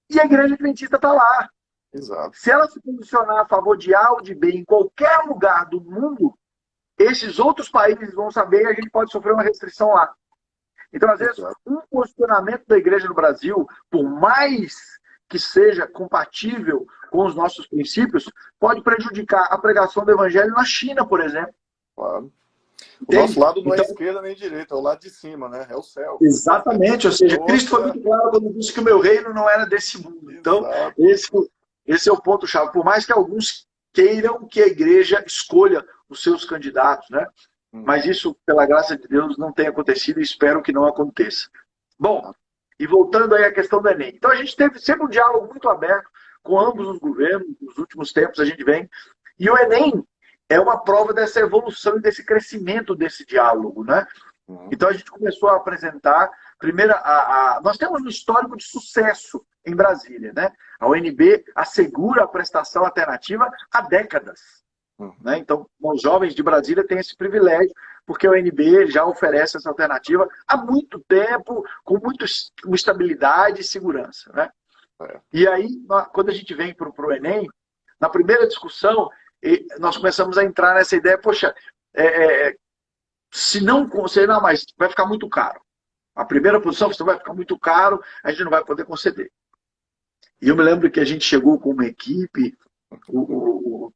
e a Igreja Adventista está lá. Exato. Se ela se posicionar a favor de A ou de B em qualquer lugar do mundo, esses outros países vão saber e a gente pode sofrer uma restrição lá. Então, às vezes, um posicionamento da igreja no Brasil, por mais que seja compatível com os nossos princípios, pode prejudicar a pregação do evangelho na China, por exemplo. Claro. O nosso lado não é esquerda nem direita, é o lado de cima, né? É o céu. Exatamente, ou seja, Cristo foi muito claro quando disse que o meu reino não era desse mundo. Então, esse é o ponto-chave. Por mais que alguns queiram que a igreja escolha os seus candidatos, né? Mas isso, pela graça de Deus, não tem acontecido e espero que não aconteça. Bom, e voltando aí à questão do Enem. Então, a gente teve sempre um diálogo muito aberto com ambos os governos. Nos últimos tempos, a gente vem. E o Enem é uma prova dessa evolução e desse crescimento desse diálogo, né? Então, a gente começou a apresentar, primeiro, nós temos um histórico de sucesso em Brasília, né? A UNB assegura a prestação alternativa há décadas. Né? Então, os jovens de Brasília têm esse privilégio, porque a UNB já oferece essa alternativa há muito tempo, com muita estabilidade e segurança. Né? E aí, quando a gente vem para o Enem, na primeira discussão, nós começamos a entrar nessa ideia, poxa, se não, mas vai ficar muito caro. A primeira posição, se vai ficar muito caro, a gente não vai poder conceder. E eu me lembro que a gente chegou com uma equipe, o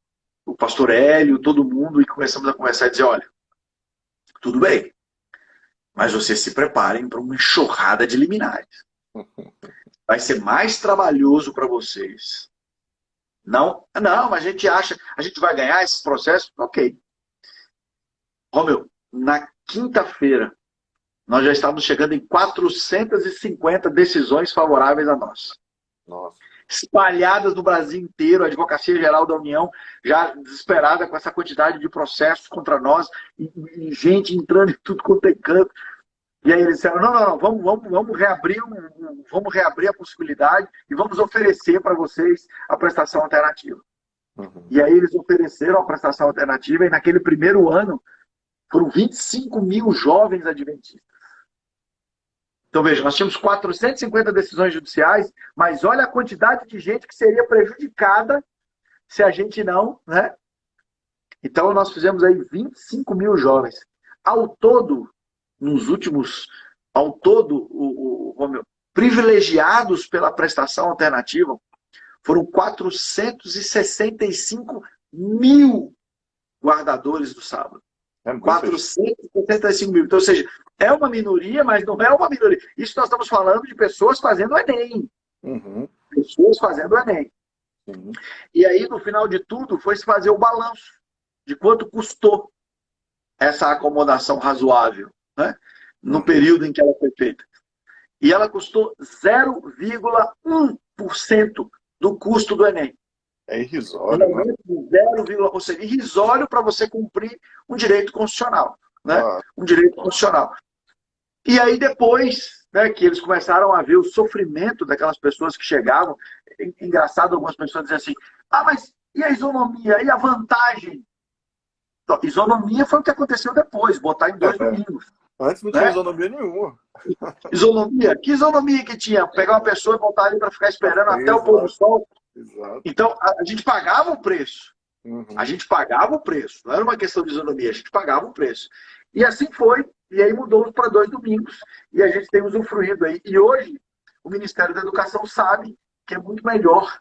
pastor Hélio, todo mundo, e começamos a conversar e dizer, olha, tudo bem, mas vocês se preparem para uma enxurrada de liminares. Vai ser mais trabalhoso para vocês. Não, mas a gente acha, a gente vai ganhar esses processos? Ok. Romeu, na quinta-feira, nós já estávamos chegando em 450 decisões favoráveis a nós. Nossa. Espalhadas no Brasil inteiro, a Advocacia Geral da União já desesperada com essa quantidade de processos contra nós, e gente entrando em tudo quanto é canto. E aí eles disseram, não, vamos reabrir a possibilidade e vamos oferecer para vocês a prestação alternativa. E aí eles ofereceram a prestação alternativa e naquele primeiro ano foram 25 mil jovens adventistas. Então, veja, nós tínhamos 450 decisões judiciais, mas olha a quantidade de gente que seria prejudicada se a gente não, né? Então, nós fizemos aí 25 mil jovens. Ao todo, privilegiados pela prestação alternativa, foram 465 mil guardadores do sábado. 465 mil. Então, ou seja, é uma minoria, mas não é uma minoria. Isso nós estamos falando de pessoas fazendo o Enem. Pessoas fazendo o Enem. E aí, no final de tudo, foi se fazer o balanço de quanto custou essa acomodação razoável, né? No período em que ela foi feita. E ela custou 0,1% do custo do Enem. É irrisório, né? Ou seja, irrisório para você cumprir um direito constitucional. Né? Um direito constitucional. E aí depois, né, que eles começaram a ver o sofrimento daquelas pessoas que chegavam, engraçado algumas pessoas dizem assim, mas e a isonomia? E a vantagem? Então, isonomia foi o que aconteceu depois, botar em 2 domingos. Antes não tinha isonomia nenhuma. Isonomia? Que isonomia que tinha? Pegar uma pessoa e botar ali para ficar esperando até o pôr do sol. Exato. Então, a gente pagava o preço. A gente pagava o preço. Não era uma questão de isonomia, a gente pagava o preço. E assim foi. E aí mudou para 2 domingos. E a gente tem usufruído aí. E hoje, o Ministério da Educação sabe que é muito melhor,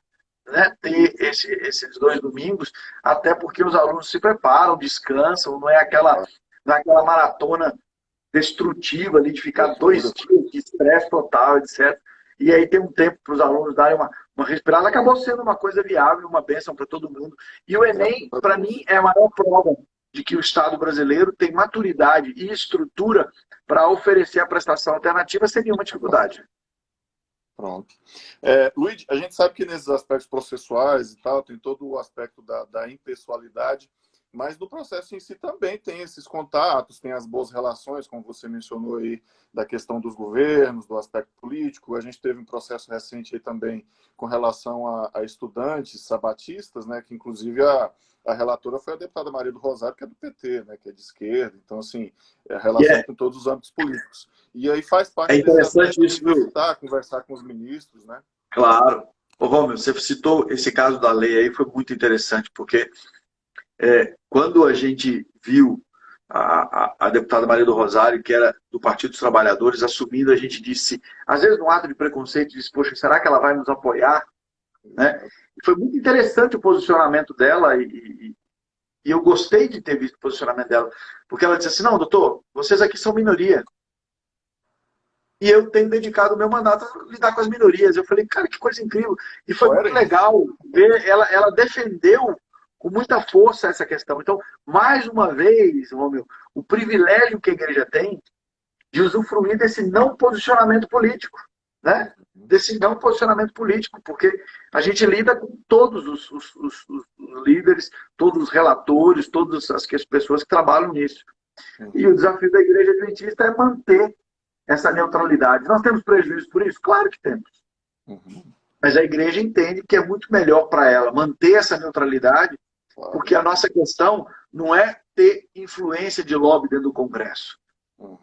né, ter esses 2 domingos, até porque os alunos se preparam, descansam, não é aquela maratona destrutiva ali de ficar 2 dias de estresse total, etc. E aí tem um tempo para os alunos darem uma respirada. Acabou sendo uma coisa viável, uma bênção para todo mundo. E o Enem, para mim, é a maior prova de que o Estado brasileiro tem maturidade e estrutura para oferecer a prestação alternativa sem nenhuma dificuldade. Pronto. Luiz, a gente sabe que nesses aspectos processuais e tal, tem todo o aspecto da impessoalidade, mas no processo em si também tem esses contatos, tem as boas relações, como você mencionou aí, da questão dos governos, do aspecto político. A gente teve um processo recente aí também com relação a estudantes sabatistas, né, que inclusive a relatora foi a deputada Maria do Rosário, que é do PT, né, que é de esquerda. Então, assim, a relação com todos os âmbitos políticos. E aí faz parte interessante isso, viu? Conversar com os ministros, né? Claro. Ô, Romeu, você citou esse caso da lei aí, foi muito interessante, porque quando a gente viu a deputada Maria do Rosário, que era do Partido dos Trabalhadores, assumindo, a gente disse, às vezes num ato de preconceito, disse, poxa, será que ela vai nos apoiar? Né? Foi muito interessante o posicionamento dela e E eu gostei de ter visto o posicionamento dela, porque ela disse assim, não, doutor, vocês aqui são minoria. E eu tenho dedicado o meu mandato a lidar com as minorias. Eu falei, cara, que coisa incrível. E foi muito legal ver ela defendeu com muita força essa questão. Então, mais uma vez, Romeu, o privilégio que a igreja tem de usufruir desse não posicionamento político, né? Desse não posicionamento político, porque a gente lida com todos os líderes, todos os relatores, todas as pessoas que trabalham nisso. E o desafio da igreja adventista é manter essa neutralidade. Nós temos prejuízo por isso? Claro que temos. Mas a igreja entende que é muito melhor para ela manter essa neutralidade, porque a nossa questão não é ter influência de lobby dentro do Congresso.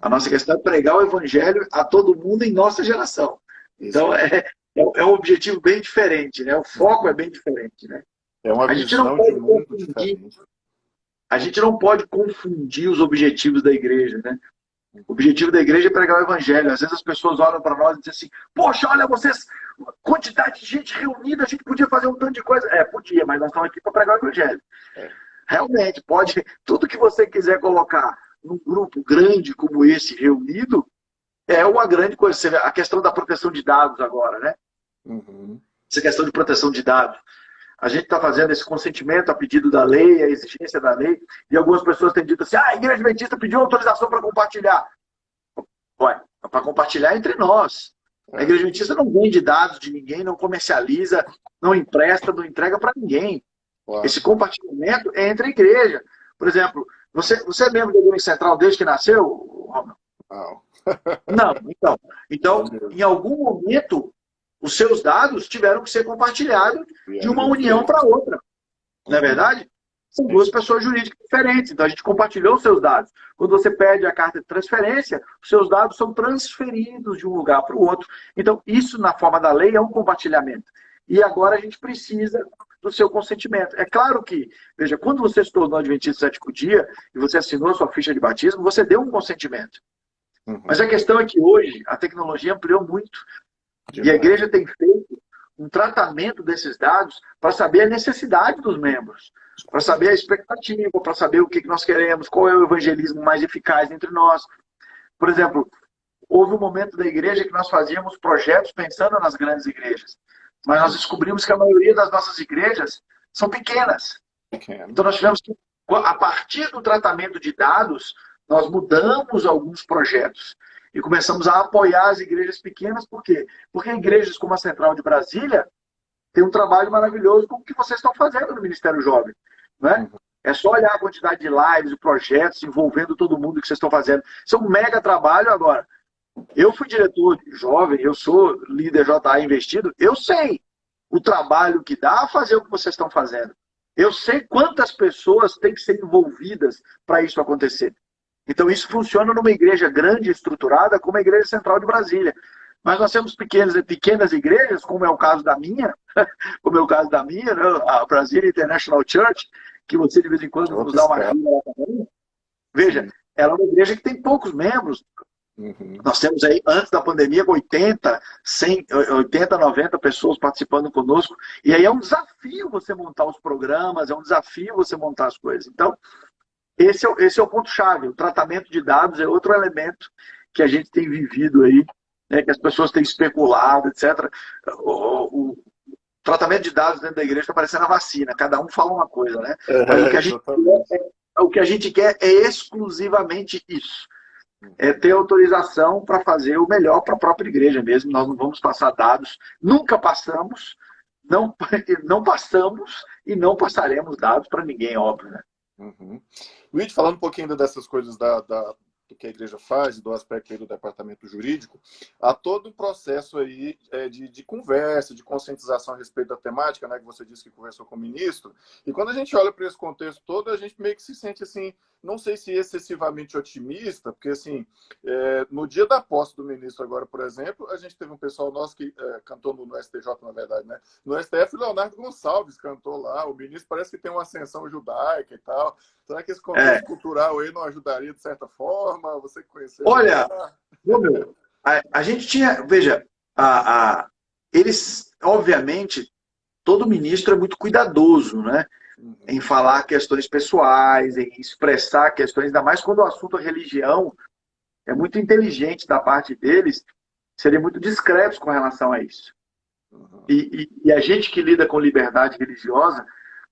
A nossa questão é pregar o evangelho a todo mundo em nossa geração. Então, é um objetivo bem diferente, né? O foco é bem diferente, né? É uma visão de mundo diferente. A gente não pode confundir os objetivos da igreja, né? O objetivo da igreja é pregar o evangelho. Às vezes as pessoas olham para nós e dizem assim, poxa, olha vocês, quantidade de gente reunida, a gente podia fazer um tanto de coisa. Podia, mas nós estamos aqui para pregar o evangelho. Realmente, pode, tudo que você quiser colocar num grupo grande como esse reunido, é uma grande coisa. Você vê a questão da proteção de dados agora, né? Essa questão de proteção de dados. A gente está fazendo esse consentimento a pedido da lei, a exigência da lei, e algumas pessoas têm dito assim, a Igreja Adventista pediu autorização para compartilhar. Ué, para compartilhar entre nós. A Igreja Adventista não vende dados de ninguém, não comercializa, não empresta, não entrega para ninguém. Esse compartilhamento é entre a igreja. Por exemplo, você é membro da Igreja Central desde que nasceu, Romeu? Não. Então, em algum momento, os seus dados tiveram que ser compartilhados de uma união para outra. Não é verdade? São duas pessoas jurídicas diferentes. Então, a gente compartilhou os seus dados. Quando você pede a carta de transferência, os seus dados são transferidos de um lugar para o outro. Então, isso, na forma da lei, é um compartilhamento. E agora a gente precisa do seu consentimento. É claro que, veja, quando você se tornou adventista do sétimo dia e você assinou a sua ficha de batismo, você deu um consentimento. Mas a questão é que hoje a tecnologia ampliou muito. E a igreja tem feito um tratamento desses dados para saber a necessidade dos membros, para saber a expectativa, para saber o que nós queremos, qual é o evangelismo mais eficaz entre nós. Por exemplo, houve um momento da igreja que nós fazíamos projetos pensando nas grandes igrejas, mas nós descobrimos que a maioria das nossas igrejas são pequenas. Então nós tivemos que, a partir do tratamento de dados, nós mudamos alguns projetos e começamos a apoiar as igrejas pequenas. Por quê? Porque igrejas como a Central de Brasília têm um trabalho maravilhoso como o que vocês estão fazendo no Ministério Jovem. Né? É só olhar a quantidade de lives e projetos envolvendo todo mundo que vocês estão fazendo. Isso é um mega trabalho agora. Eu fui diretor jovem, eu sou líder JA investido, eu sei o trabalho que dá a fazer o que vocês estão fazendo. Eu sei quantas pessoas têm que ser envolvidas para isso acontecer. Então isso funciona numa igreja grande e estruturada como a Igreja Central de Brasília. Mas nós temos pequenas igrejas, como é o caso da minha, né? A Brasília International Church, que você de vez em quando nos dá uma ajuda lá também. Veja, ela é uma igreja que tem poucos membros. Nós temos aí, antes da pandemia, 80, 90 pessoas participando conosco. E aí é um desafio você montar os programas, é um desafio você montar as coisas. Então, esse é o ponto-chave. O tratamento de dados é outro elemento que a gente tem vivido aí, né, que as pessoas têm especulado, etc. O tratamento de dados dentro da igreja está parecendo a vacina. Cada um fala uma coisa, né? Mas o que a gente quer é exclusivamente isso. É ter autorização para fazer o melhor para a própria igreja mesmo. Nós não vamos passar dados. Nunca passamos, não passamos e não passaremos dados para ninguém, óbvio, né? Luiz, falando um pouquinho ainda dessas coisas do que a igreja faz, do aspecto aí do departamento jurídico, há todo um processo aí de conversa, de conscientização a respeito da temática, né, que você disse que conversou com o ministro, e quando a gente olha para esse contexto todo, a gente meio que se sente assim, não sei se excessivamente otimista, porque assim, no dia da posse do ministro agora, por exemplo, a gente teve um pessoal nosso que cantou no STJ, na verdade, né? No STF, o Leonardo Gonçalves cantou lá, o ministro parece que tem uma ascensão judaica e tal. Será que esse contexto cultural aí não ajudaria de certa forma? Você que conheceu? Olha, a gente tinha, veja, eles, obviamente, todo ministro é muito cuidadoso, né? Em falar questões pessoais, em expressar questões, ainda mais quando o assunto é religião, é muito inteligente da parte deles, serem muito discretos com relação a isso. E a gente que lida com liberdade religiosa,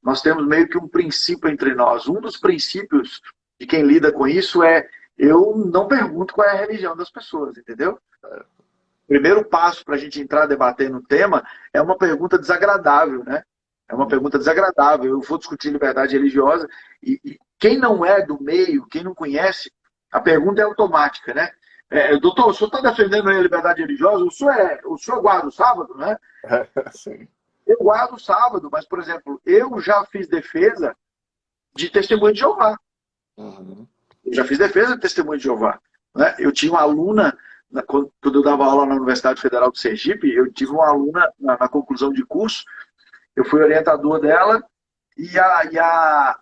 nós temos meio que um princípio entre nós. Um dos princípios de quem lida com isso é: eu não pergunto qual é a religião das pessoas, entendeu? O primeiro passo para a gente entrar a debater no tema é uma pergunta desagradável, né? É uma pergunta desagradável. Eu vou discutir liberdade religiosa e quem não é do meio, quem não conhece, a pergunta é automática, né? Doutor, o senhor está defendendo a liberdade religiosa? O senhor guarda o sábado, né? Sim. Eu guardo o sábado, mas, por exemplo, eu já fiz defesa de testemunho de Jeová. Eu já fiz defesa de testemunho de Jeová. Né? Eu tinha uma aluna, quando eu dava aula na Universidade Federal do Sergipe, eu tive uma aluna na conclusão de curso, eu fui orientador dela, e a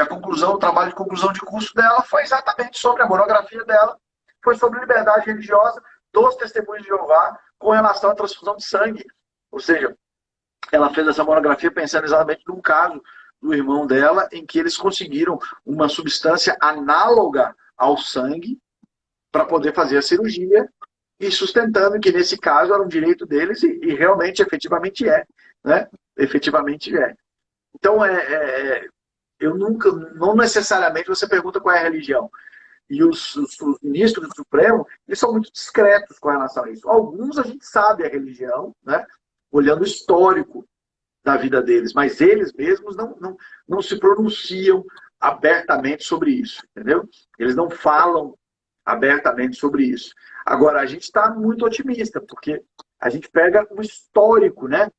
conclusão, o trabalho de conclusão de curso dela foi exatamente sobre a monografia dela, foi sobre liberdade religiosa dos testemunhos de Jeová com relação à transfusão de sangue. Ou seja, ela fez essa monografia pensando exatamente num caso do irmão dela, em que eles conseguiram uma substância análoga ao sangue para poder fazer a cirurgia, e sustentando que nesse caso era um direito deles, e realmente, efetivamente é. Né? Efetivamente é. Então, eu nunca, não necessariamente você pergunta qual é a religião. E os ministros do Supremo, eles são muito discretos com relação a isso. Alguns a gente sabe a religião, né? Olhando o histórico da vida deles, mas eles mesmos não se pronunciam abertamente sobre isso, entendeu? Eles não falam abertamente sobre isso. Agora, a gente está muito otimista, porque a gente pega um histórico, né?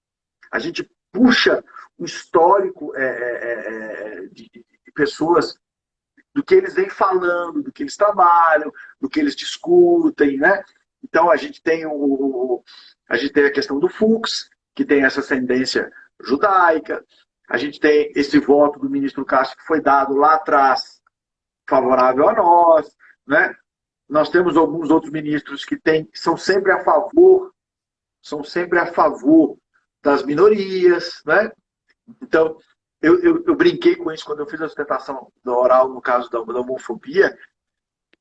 A gente puxa um histórico de pessoas, do que eles vêm falando, do que eles trabalham, do que eles discutem, né? Então, a gente tem a questão do Fux, que tem essa ascendência judaica. A gente tem esse voto do ministro Castro que foi dado lá atrás, favorável a nós, né? Nós temos alguns outros ministros que são sempre a favor das minorias, né? Então, eu brinquei com isso quando eu fiz a sustentação do oral no caso da homofobia.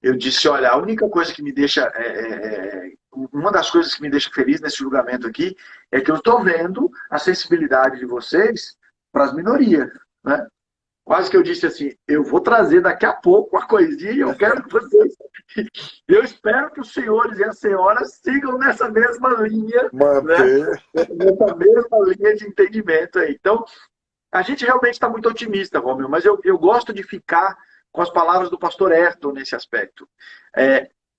Eu disse, olha, a única coisa que me deixa... uma das coisas que me deixa feliz nesse julgamento aqui é que eu estou vendo a sensibilidade de vocês para as minorias, né? Quase que eu disse assim, eu vou trazer daqui a pouco uma coisinha e eu quero que vocês... Eu espero que os senhores e as senhoras sigam nessa mesma linha, né? Nessa mesma linha de entendimento aí. Então, a gente realmente está muito otimista, Romeu, mas eu gosto de ficar com as palavras do pastor Ayrton nesse aspecto.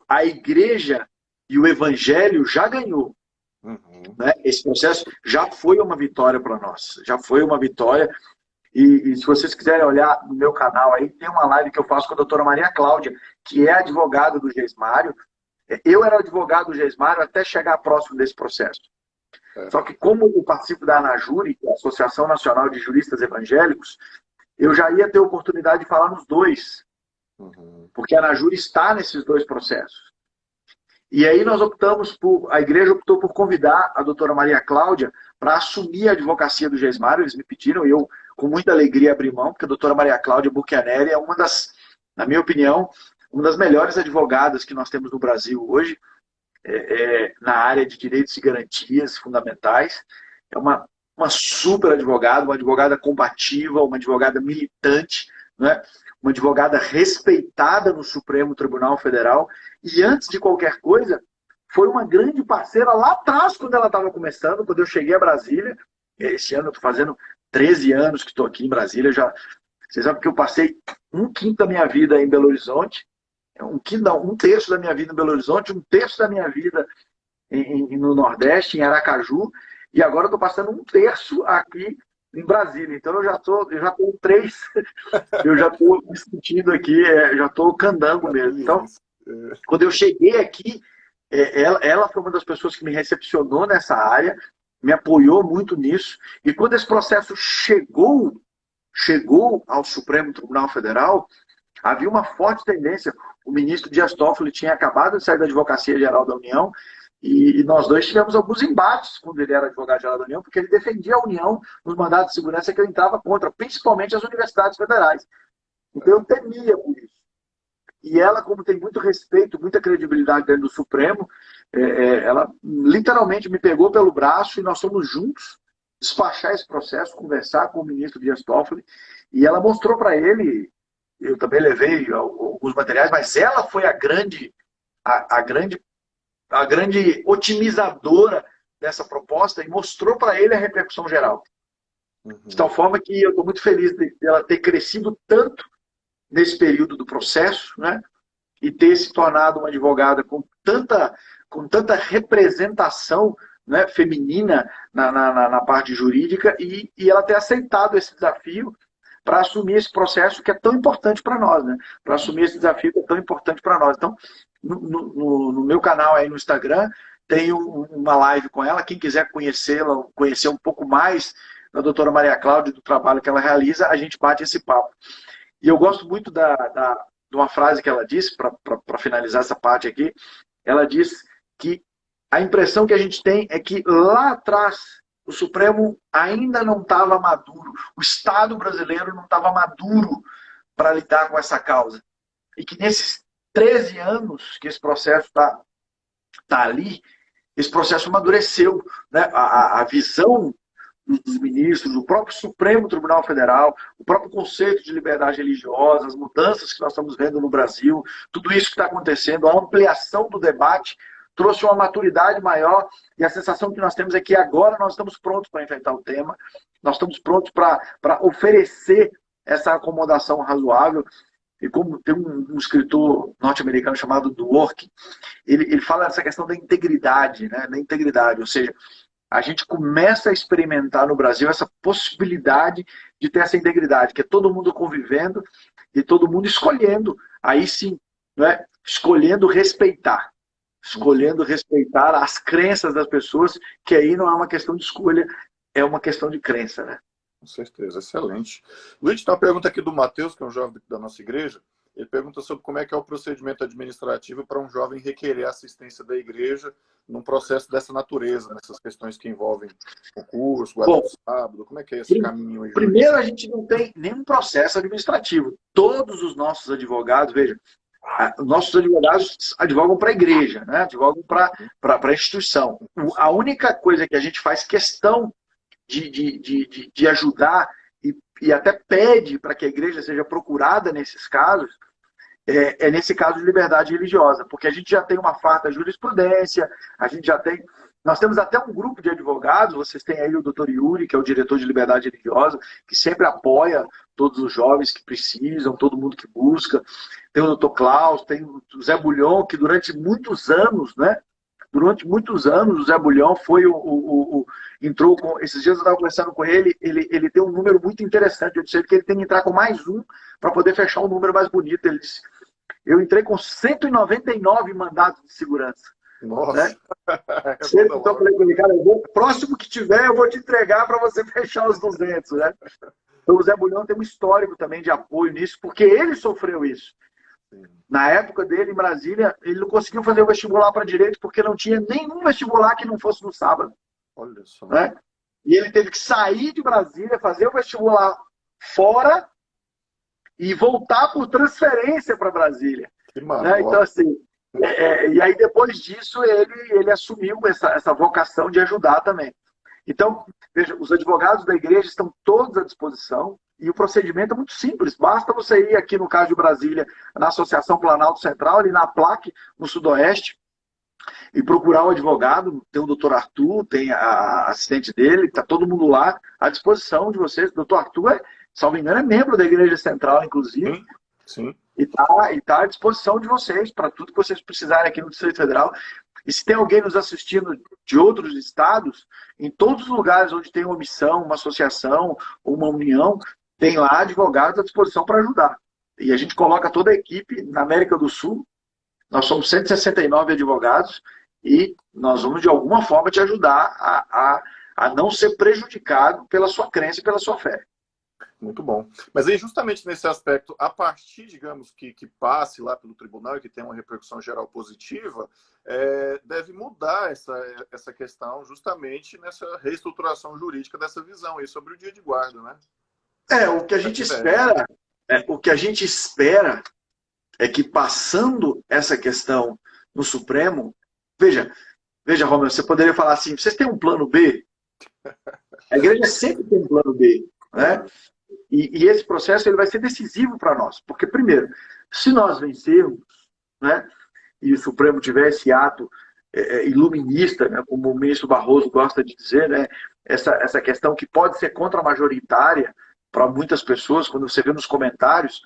A igreja e o evangelho já ganhou. Né? Esse processo já foi uma vitória para nós. Já foi uma vitória. E se vocês quiserem olhar no meu canal aí, tem uma live que eu faço com a doutora Maria Cláudia, que é advogada do Geismário. Eu era advogado do Geismário até chegar próximo desse processo. Só que como eu participo da ANAJURE, que é a Associação Nacional de Juristas Evangélicos, eu já ia ter oportunidade de falar nos dois. Porque a ANAJURE está nesses dois processos. E aí a igreja optou por convidar a doutora Maria Cláudia para assumir a advocacia do Geismário. Eles me pediram, e eu, com muita alegria, abri mão, porque a doutora Maria Cláudia Bucchianeri é uma das, na minha opinião, uma das melhores advogadas que nós temos no Brasil hoje, na área de direitos e garantias fundamentais. É uma super advogada, uma advogada combativa, uma advogada militante, né? Uma advogada respeitada no Supremo Tribunal Federal, e antes de qualquer coisa, foi uma grande parceira lá atrás, quando ela estava começando, quando eu cheguei a Brasília. Esse ano eu estou fazendo 13 anos que estou aqui em Brasília. Vocês sabem que eu passei um quinto da minha vida em Belo Horizonte, um terço da minha vida em Belo Horizonte, um terço da minha vida no Nordeste, em Aracaju, e agora eu estou passando um terço aqui em Brasília. Então eu já estou três, eu já estou me sentindo aqui, já estou candango mesmo. Então, quando eu cheguei aqui, ela foi uma das pessoas que me recepcionou nessa área, me apoiou muito nisso, e quando esse processo chegou ao Supremo Tribunal Federal, havia uma forte tendência. O ministro Dias Toffoli tinha acabado de sair da Advocacia Geral da União, E nós dois tivemos alguns embates quando ele era advogado-geral da União, porque ele defendia a União nos mandatos de segurança que eu entrava contra, principalmente as universidades federais. Então eu temia por isso. E ela, como tem muito respeito, muita credibilidade dentro do Supremo, ela literalmente me pegou pelo braço e nós fomos juntos despachar esse processo, conversar com o ministro Dias Toffoli, e ela mostrou para ele, eu também levei alguns materiais, mas ela foi a grande otimizadora dessa proposta e mostrou para ele a repercussão geral. De tal forma que eu estou muito feliz dela ter crescido tanto nesse período do processo, né? E ter se tornado uma advogada com tanta representação, né, feminina na parte jurídica e ela ter aceitado esse desafio para assumir esse processo que é tão importante para nós, né? Para assumir esse desafio que é tão importante para nós. Então, no meu canal aí no Instagram, tem uma live com ela. Quem quiser conhecê-la, conhecer um pouco mais da doutora Maria Cláudia, do trabalho que ela realiza, a gente bate esse papo. E eu gosto muito de uma frase que ela disse, para finalizar essa parte aqui. Ela diz que a impressão que a gente tem é que lá atrás o Supremo ainda não estava maduro, o Estado brasileiro não estava maduro para lidar com essa causa. E que nesses 13 anos que esse processo está ali, esse processo amadureceu, né? A visão dos ministros, o próprio Supremo Tribunal Federal, o próprio conceito de liberdade religiosa, as mudanças que nós estamos vendo no Brasil, tudo isso que está acontecendo, a ampliação do debate trouxe uma maturidade maior e a sensação que nós temos é que agora nós estamos prontos para enfrentar o tema, nós estamos prontos para oferecer essa acomodação razoável. E como tem um escritor norte-americano chamado Dworkin, ele fala dessa questão da integridade, né? Da integridade, ou seja, a gente começa a experimentar no Brasil essa possibilidade de ter essa integridade, que é todo mundo convivendo e todo mundo escolhendo, aí sim, né? Escolhendo respeitar as crenças das pessoas, que aí não é uma questão de escolha, é uma questão de crença, né? Com certeza, excelente. Luiz, tem uma pergunta aqui do Matheus, que é um jovem da nossa igreja. Ele pergunta sobre como é que é o procedimento administrativo para um jovem requerer assistência da igreja num processo dessa natureza, nessas questões que envolvem concurso, guarda do sábado. Como é que é esse caminho aí? Primeiro, a gente não tem nenhum processo administrativo. Todos os nossos advogados, veja, nossos advogados advogam para a igreja, né? Advogam para a instituição. A única coisa que a gente faz questão de ajudar e até pede para que a igreja seja procurada nesses casos, nesse caso de liberdade religiosa, porque a gente já tem uma farta jurisprudência, nós temos até um grupo de advogados, vocês têm aí o doutor Yuri, que é o diretor de liberdade religiosa, que sempre apoia todos os jovens que precisam, todo mundo que busca. Tem o doutor Klaus, tem o Zé Bulhão, que durante muitos anos, né? Durante muitos anos, o Zé Bulhão foi entrou com... Esses dias eu estava conversando com ele, ele tem um número muito interessante. Eu disse que ele tem que entrar com mais um para poder fechar um número mais bonito. Ele disse, eu entrei com 199 mandatos de segurança. Nossa! Né? Então eu falei com ele, cara, o próximo que tiver eu vou te entregar para você fechar os 200. Né? Então o Zé Bulhão tem um histórico também de apoio nisso, porque ele sofreu isso. Na época dele, em Brasília, ele não conseguiu fazer o vestibular para direito porque não tinha nenhum vestibular que não fosse no sábado. Olha só. Né? E ele teve que sair de Brasília, fazer o vestibular fora e voltar por transferência para Brasília. Que né? Então, assim, e aí depois disso ele assumiu essa vocação de ajudar também. Então, veja, os advogados da igreja estão todos à disposição. E o procedimento é muito simples. Basta você ir aqui, no caso de Brasília, na Associação Planalto Central, ali na PLAC, no Sudoeste, e procurar o advogado. Tem o doutor Arthur, tem a assistente dele, está todo mundo lá à disposição de vocês. O doutor Arthur, salvo engano, é membro da Igreja Central, inclusive. Sim. E tá à disposição de vocês, para tudo que vocês precisarem aqui no Distrito Federal. E se tem alguém nos assistindo de outros estados, em todos os lugares onde tem uma missão, uma associação ou uma união, tem lá advogados à disposição para ajudar. E a gente coloca toda a equipe na América do Sul. Nós somos 169 advogados e nós vamos, de alguma forma, te ajudar a não ser prejudicado pela sua crença e pela sua fé. Muito bom. Mas aí, justamente nesse aspecto, a partir, digamos, que passe lá pelo tribunal e que tenha uma repercussão geral positiva, deve mudar essa questão justamente nessa reestruturação jurídica dessa visão aí sobre o dia de guarda, né? O que a gente espera, é que passando essa questão no Supremo, veja, Romero, você poderia falar assim, vocês têm um plano B? A igreja sempre tem um plano B, né? E esse processo ele vai ser decisivo para nós, porque, primeiro, se nós vencermos, né, e o Supremo tiver esse ato iluminista, né, como o ministro Barroso gosta de dizer, né, essa questão que pode ser contra-majoritária para muitas pessoas, quando você vê nos comentários,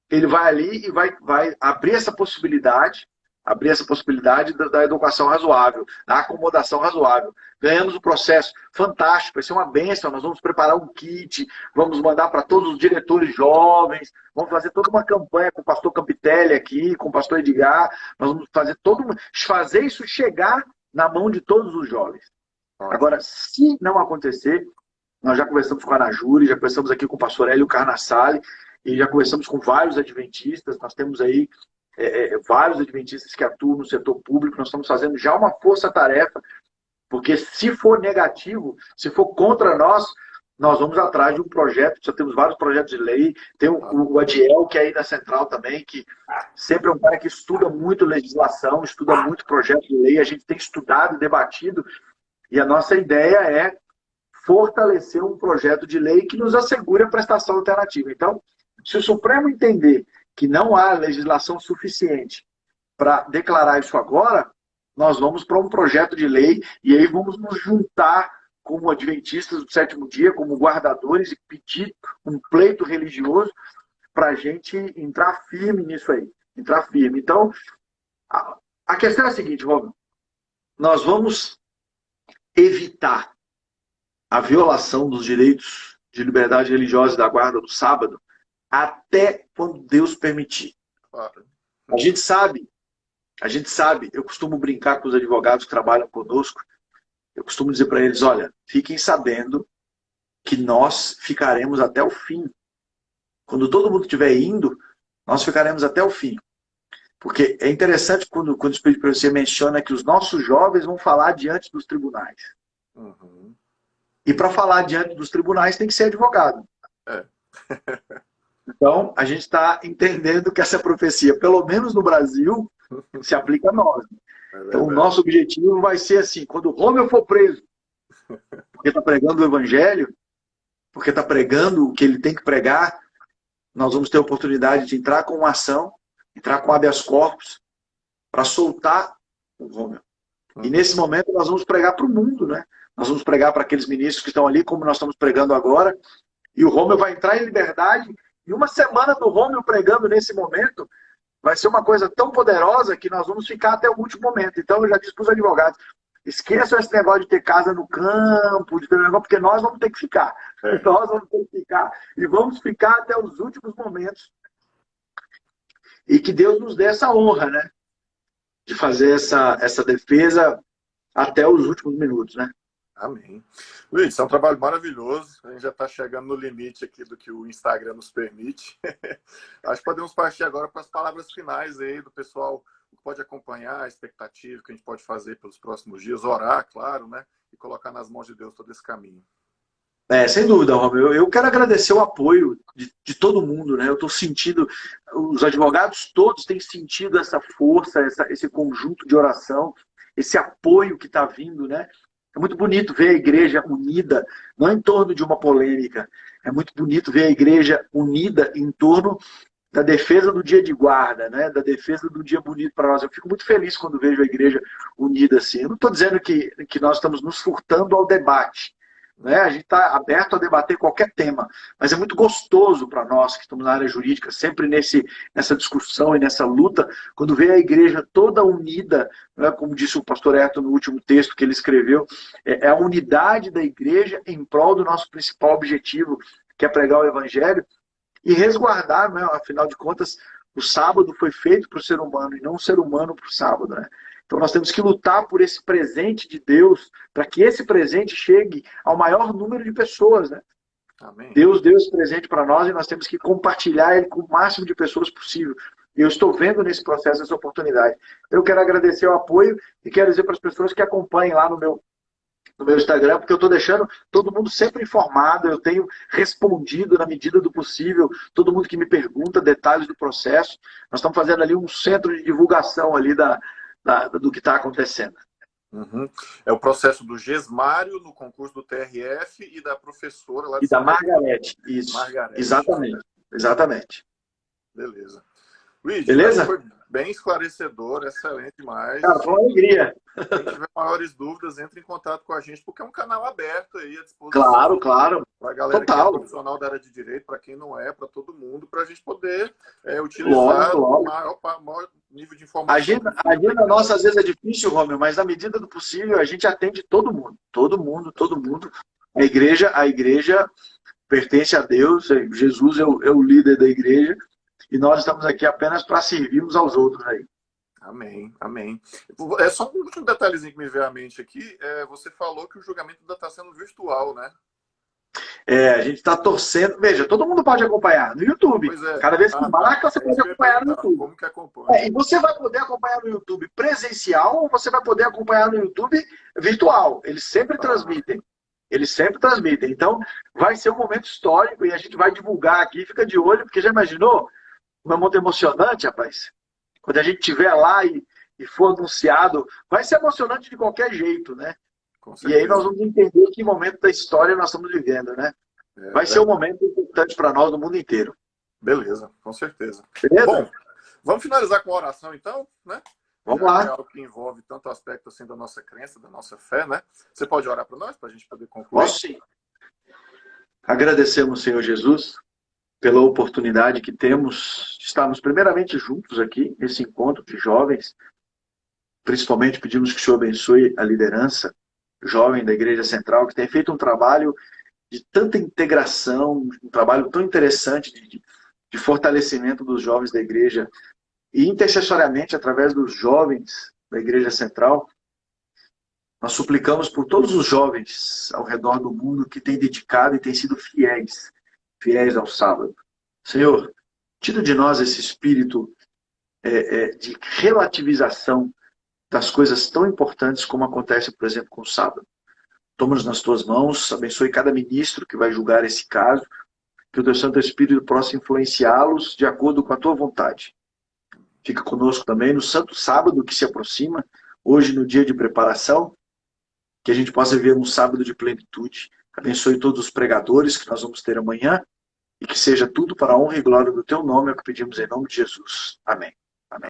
ele vai ali e vai abrir essa possibilidade da educação razoável, da acomodação razoável. Ganhamos o processo, fantástico, vai ser uma bênção, nós vamos preparar um kit, vamos mandar para todos os diretores jovens, vamos fazer toda uma campanha com o pastor Campitelli aqui, com o pastor Edgar, nós vamos fazer isso chegar na mão de todos os jovens. Agora, se não acontecer, nós já conversamos com a Anajuri, já conversamos aqui com o pastor Hélio Carnassale, e já conversamos com vários adventistas, nós temos aí vários adventistas que atuam no setor público, nós estamos fazendo já uma força-tarefa, porque se for negativo, se for contra nós vamos atrás de um projeto, já temos vários projetos de lei, tem o Adiel, que é aí da Central também, que sempre é um cara que estuda muito legislação, estuda muito projeto de lei, a gente tem estudado e debatido, e a nossa ideia é fortalecer um projeto de lei que nos assegure a prestação alternativa. Então, se o Supremo entender que não há legislação suficiente para declarar isso agora, nós vamos para um projeto de lei e aí vamos nos juntar como adventistas do sétimo dia, como guardadores e pedir um pleito religioso para a gente entrar firme nisso aí. Entrar firme. Então, a questão é a seguinte, Romulo. Nós vamos evitar a violação dos direitos de liberdade religiosa da guarda do sábado até quando Deus permitir. A gente sabe, eu costumo brincar com os advogados que trabalham conosco, eu costumo dizer para eles, olha, fiquem sabendo que nós ficaremos até o fim. Quando todo mundo estiver indo, nós ficaremos até o fim. Porque é interessante quando o Espírito de Profecia menciona que os nossos jovens vão falar diante dos tribunais. Uhum. E para falar diante dos tribunais tem que ser advogado. Então, a gente está entendendo que essa profecia, pelo menos no Brasil, se aplica a nós. Então, o nosso objetivo vai ser assim, quando o Romeu for preso, porque está pregando o evangelho, porque está pregando o que ele tem que pregar, nós vamos ter a oportunidade de entrar com uma ação, entrar com habeas corpus, para soltar o Romeu. E nesse momento nós vamos pregar para o mundo, né? Nós vamos pregar para aqueles ministros que estão ali, como nós estamos pregando agora, e o Romeu vai entrar em liberdade. E uma semana do Romeu pregando nesse momento vai ser uma coisa tão poderosa que nós vamos ficar até o último momento. Então eu já disse para os advogados, esqueçam esse negócio de ter casa no campo, de ter negócio, porque nós vamos ter que ficar. Nós vamos ter que ficar. E vamos ficar até os últimos momentos. E que Deus nos dê essa honra, né? De fazer essa defesa até os últimos minutos, né? Amém. Luiz, é um trabalho maravilhoso. A gente já está chegando no limite aqui do que o Instagram nos permite. Acho que podemos partir agora para as palavras finais aí do pessoal que pode acompanhar, a expectativa que a gente pode fazer pelos próximos dias, orar, claro, né? E colocar nas mãos de Deus todo esse caminho. Sem dúvida, Romeu. Eu quero agradecer o apoio de todo mundo, né? Eu estou sentindo, os advogados todos têm sentido essa força, esse conjunto de oração, esse apoio que está vindo, né? É muito bonito ver a igreja unida, não em torno de uma polêmica. É muito bonito ver a igreja unida em torno da defesa do dia de guarda, né? Da defesa do dia bonito para nós. Eu fico muito feliz quando vejo a igreja unida assim. Eu não estou dizendo que nós estamos nos furtando ao debate, né? A gente está aberto a debater qualquer tema, mas é muito gostoso para nós que estamos na área jurídica, sempre nessa discussão e nessa luta, quando vê a igreja toda unida, né? Como disse o pastor Herto no último texto que ele escreveu, é a unidade da igreja em prol do nosso principal objetivo, que é pregar o evangelho e resguardar, né? Afinal de contas, o sábado foi feito para o ser humano e não o ser humano para o sábado, né? Então nós temos que lutar por esse presente de Deus, para que esse presente chegue ao maior número de pessoas, né? Amém. Deus deu esse presente para nós e nós temos que compartilhar ele com o máximo de pessoas possível. E eu estou vendo nesse processo essa oportunidade. Eu quero agradecer o apoio e quero dizer para as pessoas que acompanhem lá no meu Instagram, porque eu estou deixando todo mundo sempre informado, eu tenho respondido na medida do possível, todo mundo que me pergunta detalhes do processo. Nós estamos fazendo ali um centro de divulgação ali do que está acontecendo. Uhum. É o processo do Gesmário no concurso do TRF e da professora lá de E da Margarete, isso. Margarete. Exatamente. Beleza. Luiz, beleza? Foi bem esclarecedor, excelente demais. Cara, foi uma alegria. Quem tiver maiores dúvidas, entre em contato com a gente, porque é um canal aberto aí à disposição. Claro. Para a galera Total. que é profissional da área de direito, para quem não é, para todo mundo, para a gente poder utilizar o maior nível de informação. A agenda nossa às vezes é difícil, Romeu, mas na medida do possível a gente atende todo mundo. Todo mundo. A igreja pertence a Deus, Jesus é o líder da igreja e nós estamos aqui apenas para servirmos aos outros aí. Amém. É só um último detalhezinho que me veio à mente aqui. Você falou que o julgamento ainda está sendo virtual, né? A gente está torcendo. Veja, todo mundo pode acompanhar no YouTube. Cada vez que marca, você pode acompanhar no YouTube. Como que acompanha? E você vai poder acompanhar no YouTube presencial ou você vai poder acompanhar no YouTube virtual. Eles sempre transmitem. Então, vai ser um momento histórico e a gente vai divulgar aqui. Fica de olho, porque já imaginou? Um momento emocionante, rapaz. Quando a gente estiver lá e for anunciado, vai ser emocionante de qualquer jeito, né? E aí nós vamos entender que momento da história nós estamos vivendo, né? Vai ser um momento importante para nós no mundo inteiro. Beleza, com certeza. Beleza? Bom, vamos finalizar com a oração então, né? Vamos lá. É algo que envolve tanto aspecto assim da nossa crença, da nossa fé, né? Você pode orar para nós, para a gente poder concluir? Posso sim. Agradecemos, Senhor Jesus, pela oportunidade que temos de estarmos primeiramente juntos aqui, nesse encontro de jovens. Principalmente pedimos que o Senhor abençoe a liderança jovem da Igreja Central, que tem feito um trabalho de tanta integração, um trabalho tão interessante de fortalecimento dos jovens da igreja e intercessoriamente através dos jovens da Igreja Central. Nós suplicamos por todos os jovens ao redor do mundo que têm dedicado e têm sido fiéis ao sábado. Senhor, tira de nós esse espírito de relativização das coisas tão importantes como acontece, por exemplo, com o sábado. Toma-nos nas tuas mãos, abençoe cada ministro que vai julgar esse caso, que o teu Santo Espírito possa influenciá-los de acordo com a tua vontade. Fica conosco também no Santo Sábado que se aproxima, hoje no dia de preparação, que a gente possa viver um sábado de plenitude. Abençoe todos os pregadores que nós vamos ter amanhã e que seja tudo para a honra e glória do teu nome, é o que pedimos em nome de Jesus. Amém.